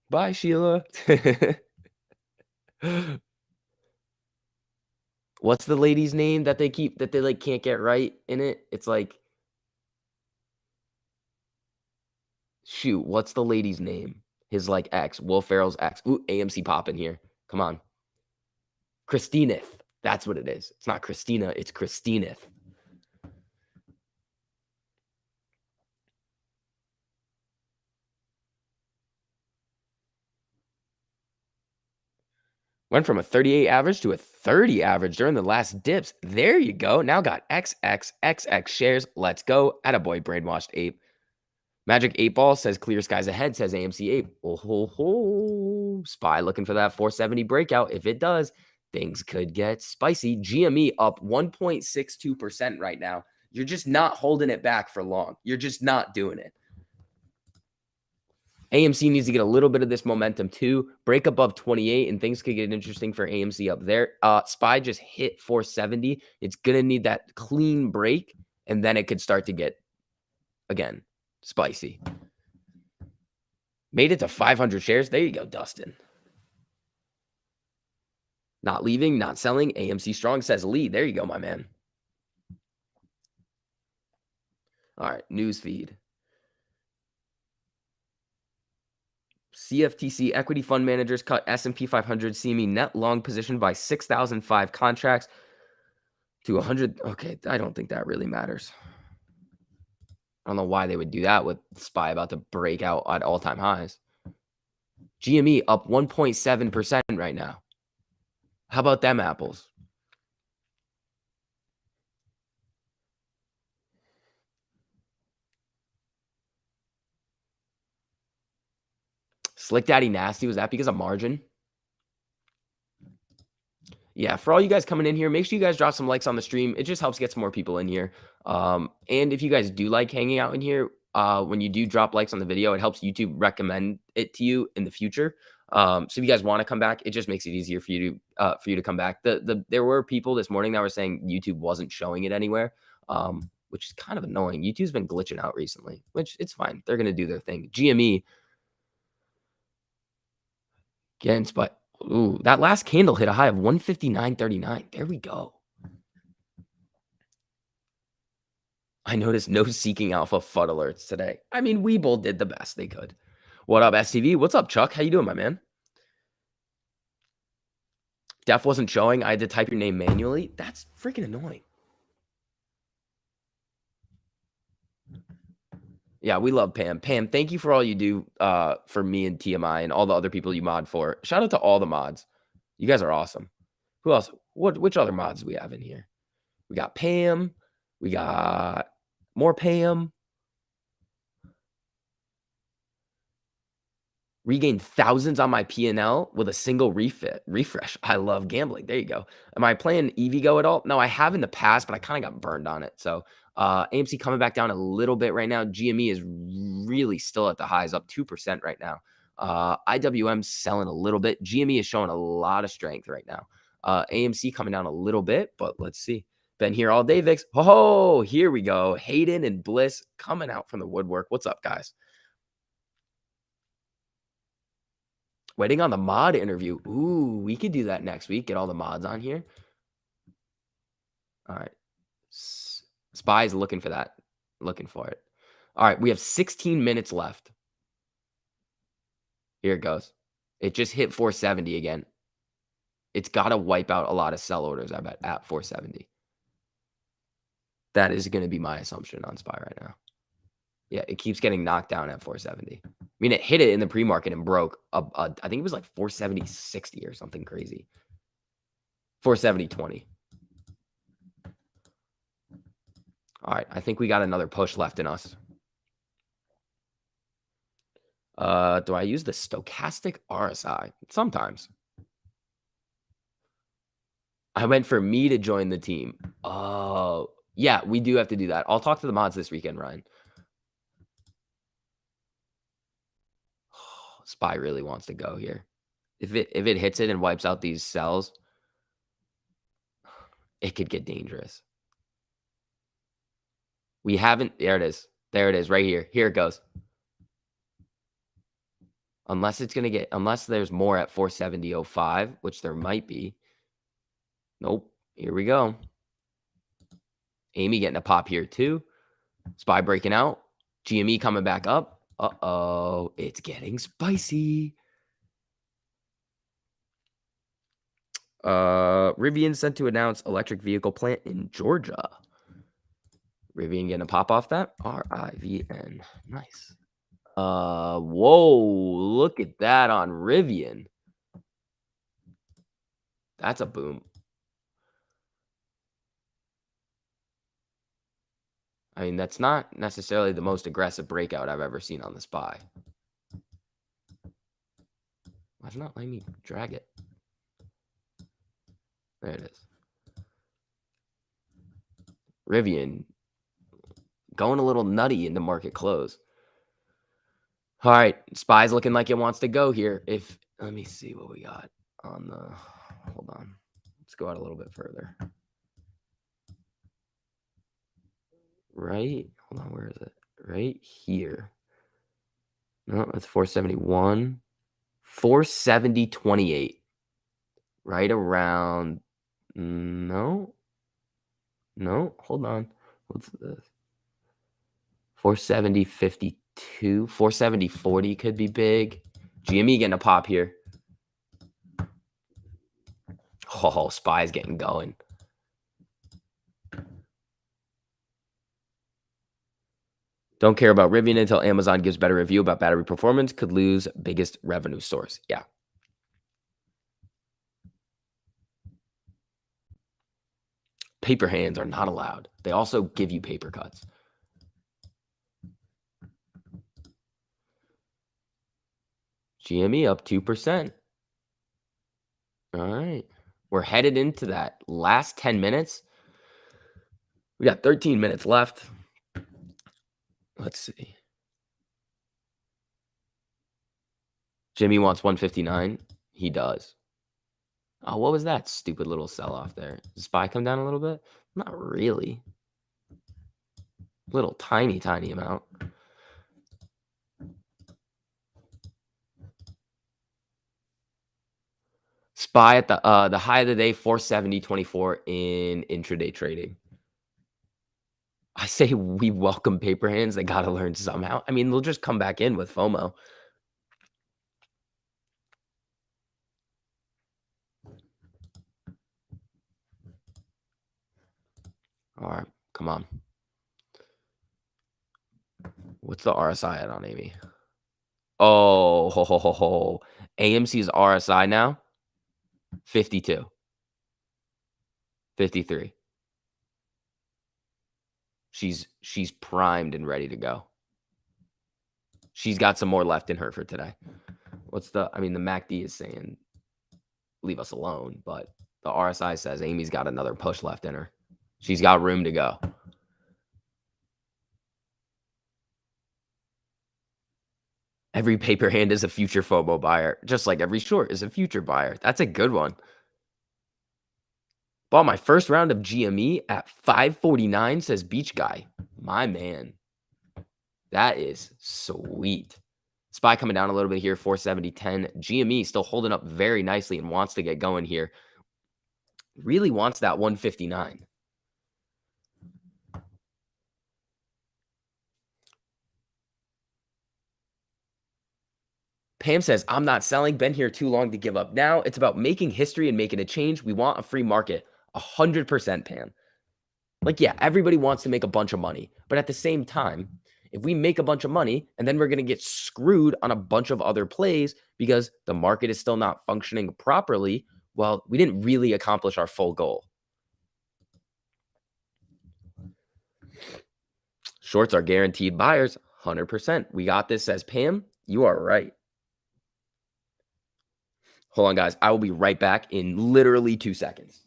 Bye, Sheila. What's the lady's name that they like can't get right in it? It's like, shoot, what's the lady's name? His like ex, Will Ferrell's ex. Ooh, AMC popping here. Come on. Christineth. That's what it is. It's not Christina, it's Christineth. Went from a 38 average to a 30 average during the last dips. There you go. Now got XXXX shares. Let's go. Attaboy, brainwashed ape. Magic 8 Ball says clear skies ahead, says AMC Ape. Oh, ho, ho. Spy looking for that 470 breakout. If it does, things could get spicy. GME up 1.62% right now. You're just not holding it back for long. You're just not doing it. AMC needs to get a little bit of this momentum too. Break above 28 and things could get interesting for AMC up there. SPY just hit 470. It's going to need that clean break and then it could start to get, again, spicy. Made it to 500 shares. There you go, Dustin. Not leaving, not selling. AMC Strong says Lee. There you go, my man. All right, news feed. CFTC equity fund managers cut S&P 500 CME net long position by 6,005 contracts to 100. Okay, I don't think that really matters. I don't know why they would do that with SPY about to break out at all-time highs. GME up 1.7% right now. How about them apples? Slick Daddy Nasty, was that because of margin? Yeah, for all you guys coming in here, make sure you guys drop some likes on the stream. It just helps get some more people in here. And if you guys do like hanging out in here, when you do drop likes on the video, it helps YouTube recommend it to you in the future. So if you guys want to come back, it just makes it easier for you to come back. There were people this morning that were saying YouTube wasn't showing it anywhere, which is kind of annoying. YouTube's been glitching out recently, which it's fine. They're gonna do their thing. GME against, but ooh, that last candle hit a high of 159.39. There we go. I noticed no seeking alpha FUD alerts today. I mean, Webull did the best they could. What up, STV? What's up, Chuck? How you doing, my man? Def wasn't showing. I had to type your name manually. That's freaking annoying. Yeah, we love Pam. Pam, thank you for all you do for me and TMI and all the other people you mod for. Shout out to all the mods. You guys are awesome. Who else? Which other mods do we have in here? We got Pam. We got more Pam. Regained thousands on my P&L with a single refresh. I love gambling. There you go. Am I playing EVGO at all? No, I have in the past, but I kind of got burned on it. So AMC coming back down a little bit right now. GME is really still at the highs, up 2% right now. IWM selling a little bit. GME is showing a lot of strength right now. AMC coming down a little bit, but let's see. Been here all day, Vix. Oh, here we go. Hayden and Bliss coming out from the woodwork. What's up, guys? Waiting on the mod interview. Ooh, we could do that next week. Get all the mods on here. All right. Spy's looking for that. Looking for it. All right. We have 16 minutes left. Here it goes. It just hit 470 again. It's got to wipe out a lot of sell orders, I bet, at 470. That is going to be my assumption on Spy right now. Yeah, it keeps getting knocked down at 470. I mean, it hit it in the pre-market and broke. I think it was like 470.60 or something crazy. 470.20. All right, I think we got another push left in us. Do I use the stochastic RSI? Sometimes. I went for me to join the team. Oh, yeah, we do have to do that. I'll talk to the mods this weekend, Ryan. Spy really wants to go here. If it hits it and wipes out these cells, it could get dangerous. We haven't. There it is. There it is right here. Here it goes. Unless there's more at 470.05, which there might be. Nope. Here we go. Amy getting a pop here too. SPY breaking out. GME coming back up. Uh-oh. It's getting spicy. Rivian sent to announce electric vehicle plant in Georgia. Rivian getting a pop off that. RIVN. Nice. Whoa. Look at that on Rivian. That's a boom. I mean, that's not necessarily the most aggressive breakout I've ever seen on the SPY. Why is it not letting me drag it? There it is. Rivian going a little nutty in the market close. All right, SPY's looking like it wants to go here. Let me see what we got on the. Hold on. Let's go out a little bit further. Right? Hold on, where is it? Right here. No, that's 471. 470.28. Right around. No, hold on. What's this? 470.52. 470.40 could be big. GME getting a pop here. Oh, SPY's getting going. Don't care about Rivian until Amazon gives better review about battery performance. Could lose biggest revenue source. Yeah. Paper hands are not allowed. They also give you paper cuts. GME up 2%. All right. We're headed into that last 10 minutes. We got 13 minutes left. Let's see. Jimmy wants 159. He does. Oh, what was that stupid little sell-off there? Did SPY come down a little bit? Not really. Little tiny amount. SPY at the high of the day, 470.24 in intraday trading. I say we welcome paper hands. They got to learn somehow. I mean, they'll just come back in with FOMO. All right, come on. What's the RSI at on Amy? Oh, ho, ho, ho, ho. AMC's RSI now, 52. 53. She's primed and ready to go. She's got some more left in her for today. The MACD is saying leave us alone, but the RSI says Amy's got another push left in her. She's got room to go. Every paper hand is a future FOMO buyer, just like every short is a future buyer. That's a good one. Bought my first round of GME at 549, says Beach Guy. My man. That is sweet. SPY coming down a little bit here, 470.10. GME still holding up very nicely and wants to get going here. Really wants that 159. Pam says, I'm not selling. Been here too long to give up now. It's about making history and making a change. We want a free market. 100%, Pam. Like, yeah, everybody wants to make a bunch of money. But at the same time, if we make a bunch of money and then we're going to get screwed on a bunch of other plays because the market is still not functioning properly, well, we didn't really accomplish our full goal. Shorts are guaranteed buyers, 100%. We got this, says Pam. You are right. Hold on, guys. I will be right back in literally 2 seconds.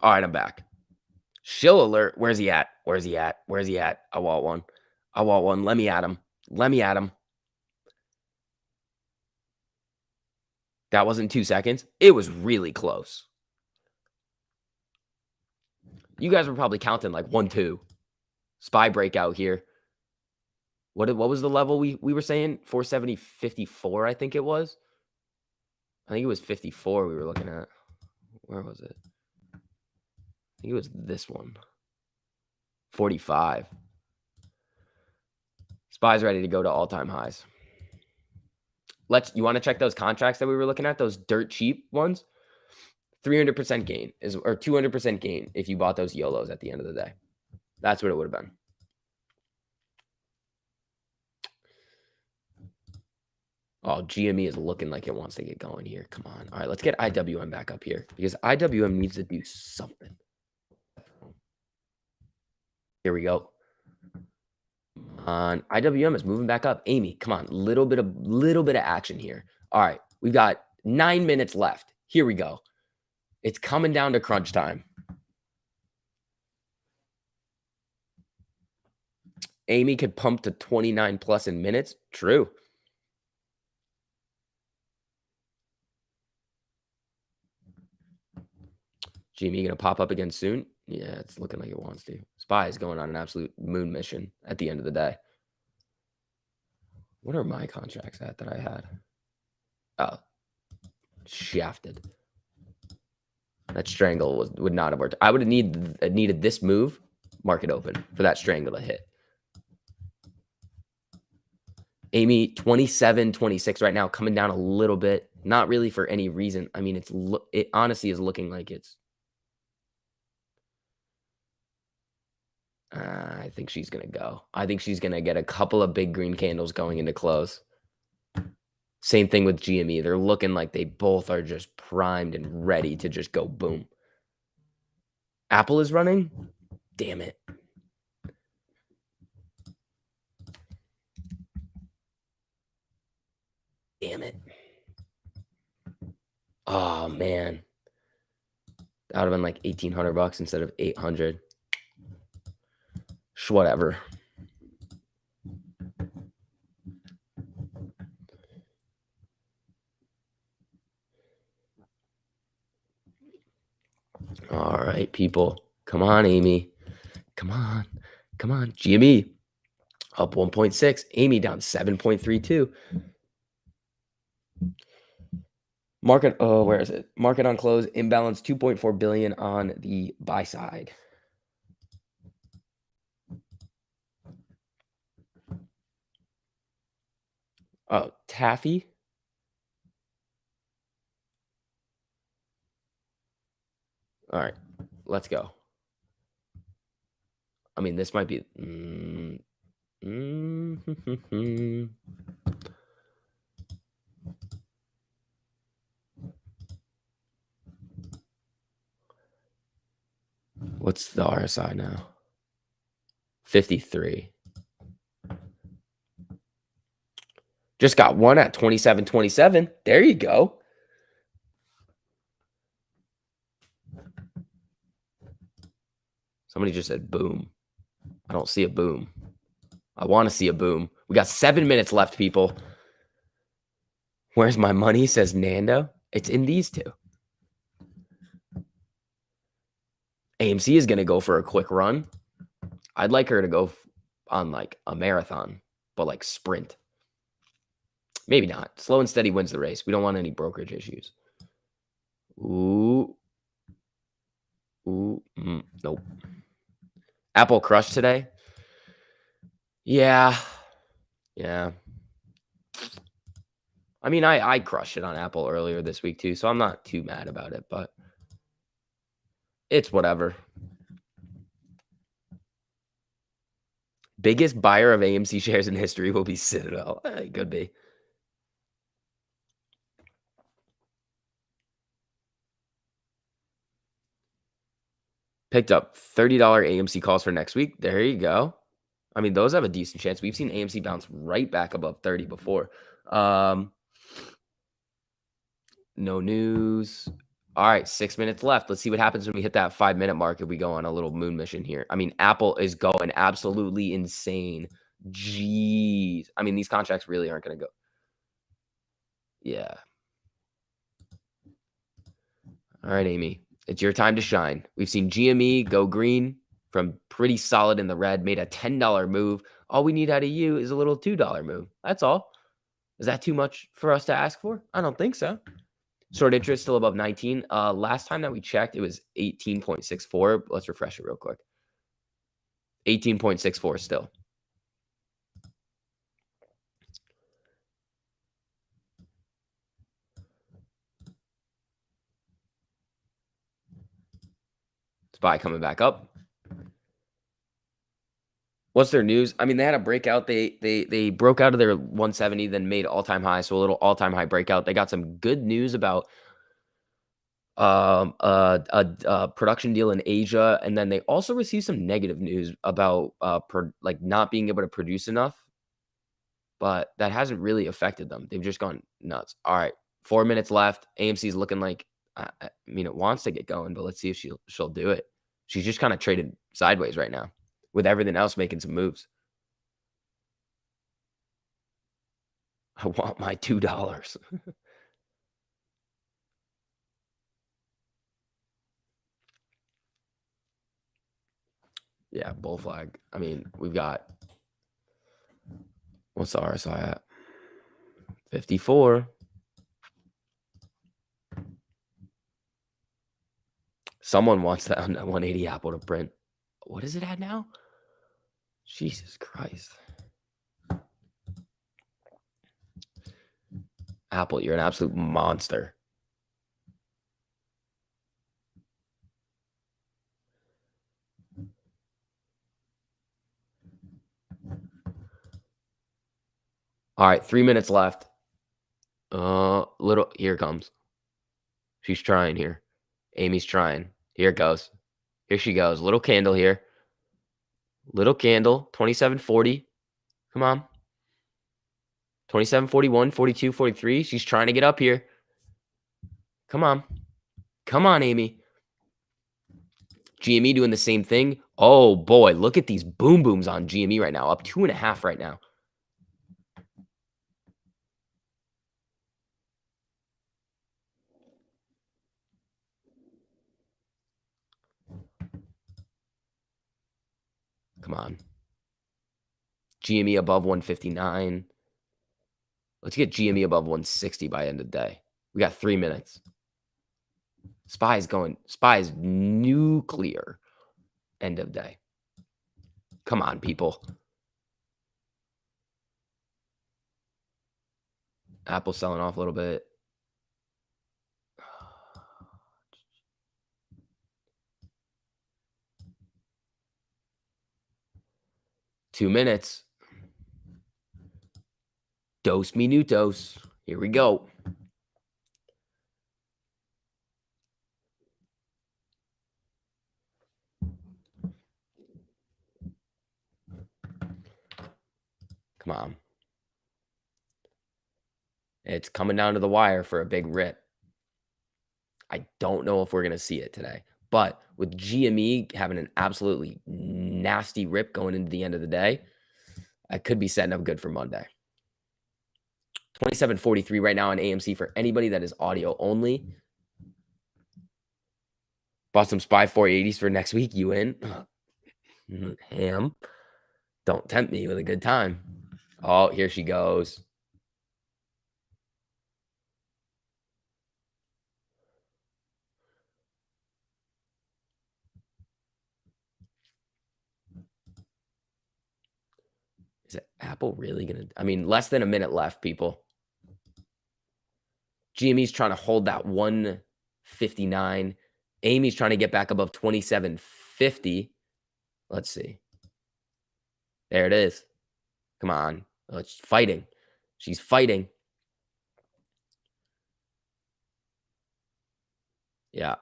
All right, I'm back. Shill alert. Where's he at? Where's he at? Where's he at? I want one. I want one. Let me at him. Let me at him. That wasn't 2 seconds. It was really close. You guys were probably counting like 1, 2. SPY breakout here. What was the level we were saying? 470, 54, I think it was. I think it was 54 we were looking at. Where was it? I think it was this one. 45. SPY's ready to go to all-time highs. You want to check those contracts that we were looking at, those dirt cheap ones? 300% gain or 200% gain if you bought those YOLOs at the end of the day. That's what it would have been. Oh, GME is looking like it wants to get going here. Come on. All right, let's get IWM back up here because IWM needs to do something. Here we go. On IWM is moving back up. Amy, come on. Little bit of action here. All right, we've got 9 minutes left. Here we go. It's coming down to crunch time. Amy could pump to 29 plus in minutes. True. GME gonna pop up again soon? Yeah, it's looking like it wants to. SPY is going on an absolute moon mission at the end of the day. What are my contracts at that I had? Oh, shafted. That strangle would not have worked. I would have needed this move, market open, for that strangle to hit. Amy, 27, 26 right now, coming down a little bit. Not really for any reason. I mean, it honestly is looking like it's. I think she's going to go. I think she's going to get a couple of big green candles going into close. Same thing with GME. They're looking like they both are just primed and ready to just go boom. Apple is running. Damn it. Damn it. Oh, man. That would have been like $1,800 instead of 800. Whatever. All right, people. Come on, Amy. Come on. Come on. GME up 1.6. Amy down 7.32. Market, where is it? Market on close, imbalance 2.4 billion on the buy side. Oh, Taffy. All right, let's go. I mean, this might be. What's the RSI now? 53. Just got one at 27.27. There you go. Somebody just said boom. I don't see a boom. I want to see a boom. We got 7 minutes left, people. Where's my money? Says Nando. It's in these two. AMC is going to go for a quick run. I'd like her to go on like a marathon, but like sprint. Maybe not. Slow and steady wins the race. We don't want any brokerage issues. Ooh. Nope. Apple crushed today. Yeah. I mean, I crushed it on Apple earlier this week too, so I'm not too mad about it, but it's whatever. Biggest buyer of AMC shares in history will be Citadel. It could be. Picked up $30 AMC calls for next week. There you go. I mean, those have a decent chance. We've seen AMC bounce right back above 30 before. No news. All right, 6 minutes left. Let's see what happens when we hit that 5-minute mark if we go on a little moon mission here. I mean, Apple is going absolutely insane. Jeez. I mean, these contracts really aren't going to go. Yeah. All right, Amy, it's your time to shine. We've seen GME go green from pretty solid in the red, made a $10 move. All we need out of you is a little $2 move. That's all. Is that too much for us to ask for? I don't think so. Short interest still above 19. Last time that we checked, it was 18.64. Let's refresh it real quick. 18.64 still. SPY coming back up. What's their news? I mean, they had a breakout. They broke out of their 170, then made all-time high. So a little all-time high breakout. They got some good news about a production deal in Asia, and then they also received some negative news about like not being able to produce enough. But that hasn't really affected them. They've just gone nuts. All right, 4 minutes left. AMC is looking like I mean, it wants to get going, but let's see if she'll do it. She's just kind of traded sideways right now, with everything else making some moves. I want my $2. Yeah, bull flag. I mean, we've got, what's the RSI at? 54. Someone wants that 180 Apple to print. What is it at now? Jesus Christ. Apple, you're an absolute monster. All right, 3 minutes left. Here it comes. She's trying here. Amy's trying. Here it goes. Here she goes. Little candle here. Little candle. 27.40. Come on. 27.41, 42, 43. She's trying to get up here. Come on. Come on, Amy. GME doing the same thing. Oh, boy. Look at these boom booms on GME right now. Up 2.5 right now. Come on. GME above 159. Let's get GME above 160 by end of day. We got 3 minutes. SPY is nuclear end of day. Come on, people. Apple selling off a little bit. Two minutes. Dos minutos. Here we go. Come on. It's coming down to the wire for a big rip. I don't know if we're going to see it today. But with GME having an absolutely nasty rip going into the end of the day, I could be setting up good for Monday. 27.43 right now on AMC for anybody that is audio only. Bought some SPY 480s for next week. You in? Ham. Don't tempt me with a good time. Oh, here she goes. Is it Apple really going to? I mean, less than a minute left, people. GME's trying to hold that 159. Amy's trying to get back above 27.50. Let's see. There it is. Come on. Oh, it's fighting. She's fighting. Yeah.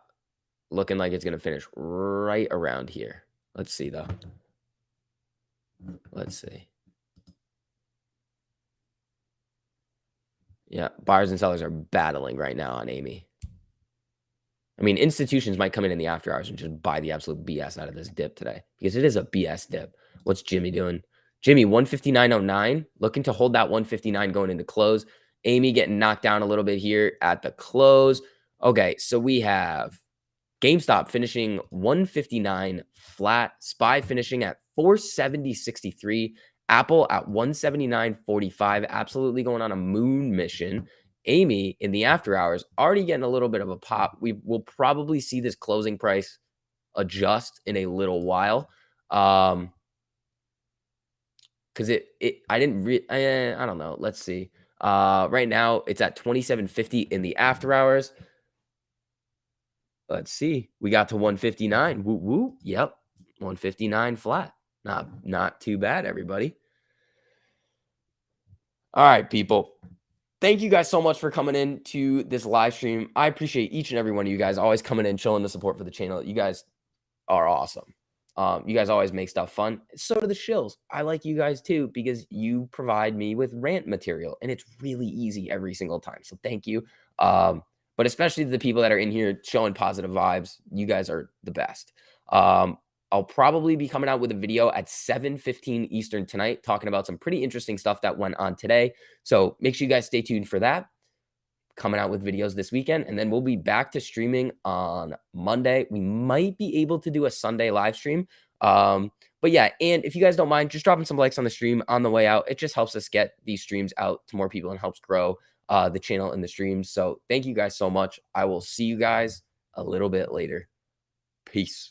Looking like it's going to finish right around here. Let's see, though. Let's see. Yeah. Buyers and sellers are battling right now on Amy. I mean, institutions might come in the after hours and just buy the absolute BS out of this dip today because it is a BS dip. What's Jimmy doing? Jimmy, 159.09, looking to hold that 159 going into close. Amy getting knocked down a little bit here at the close. Okay, so we have GameStop finishing 159 flat, SPY finishing at 470.63, Apple at 179.45, absolutely going on a moon mission. Amy in the after hours already getting a little bit of a pop. We will probably see this closing price adjust in a little while. Because I didn't I don't know. Let's see. Right now it's at 27.50 in the after hours. Let's see. We got to 159. Woo woo. Yep. 159 flat. Not too bad, everybody. All right, people. Thank you guys so much for coming in to this live stream. I appreciate each and every one of you guys always coming in, showing the support for the channel. You guys are awesome. You guys always make stuff fun. So do the shills. I like you guys too because you provide me with rant material, and it's really easy every single time. So thank you. But especially the people that are in here showing positive vibes. You guys are the best. I'll probably be coming out with a video at 7:15 Eastern tonight, talking about some pretty interesting stuff that went on today. So make sure you guys stay tuned for that. Coming out with videos this weekend, and then we'll be back to streaming on Monday. We might be able to do a Sunday live stream. But yeah, and if you guys don't mind, just dropping some likes on the stream on the way out. It just helps us get these streams out to more people and helps grow the channel and the streams. So thank you guys so much. I will see you guys a little bit later. Peace.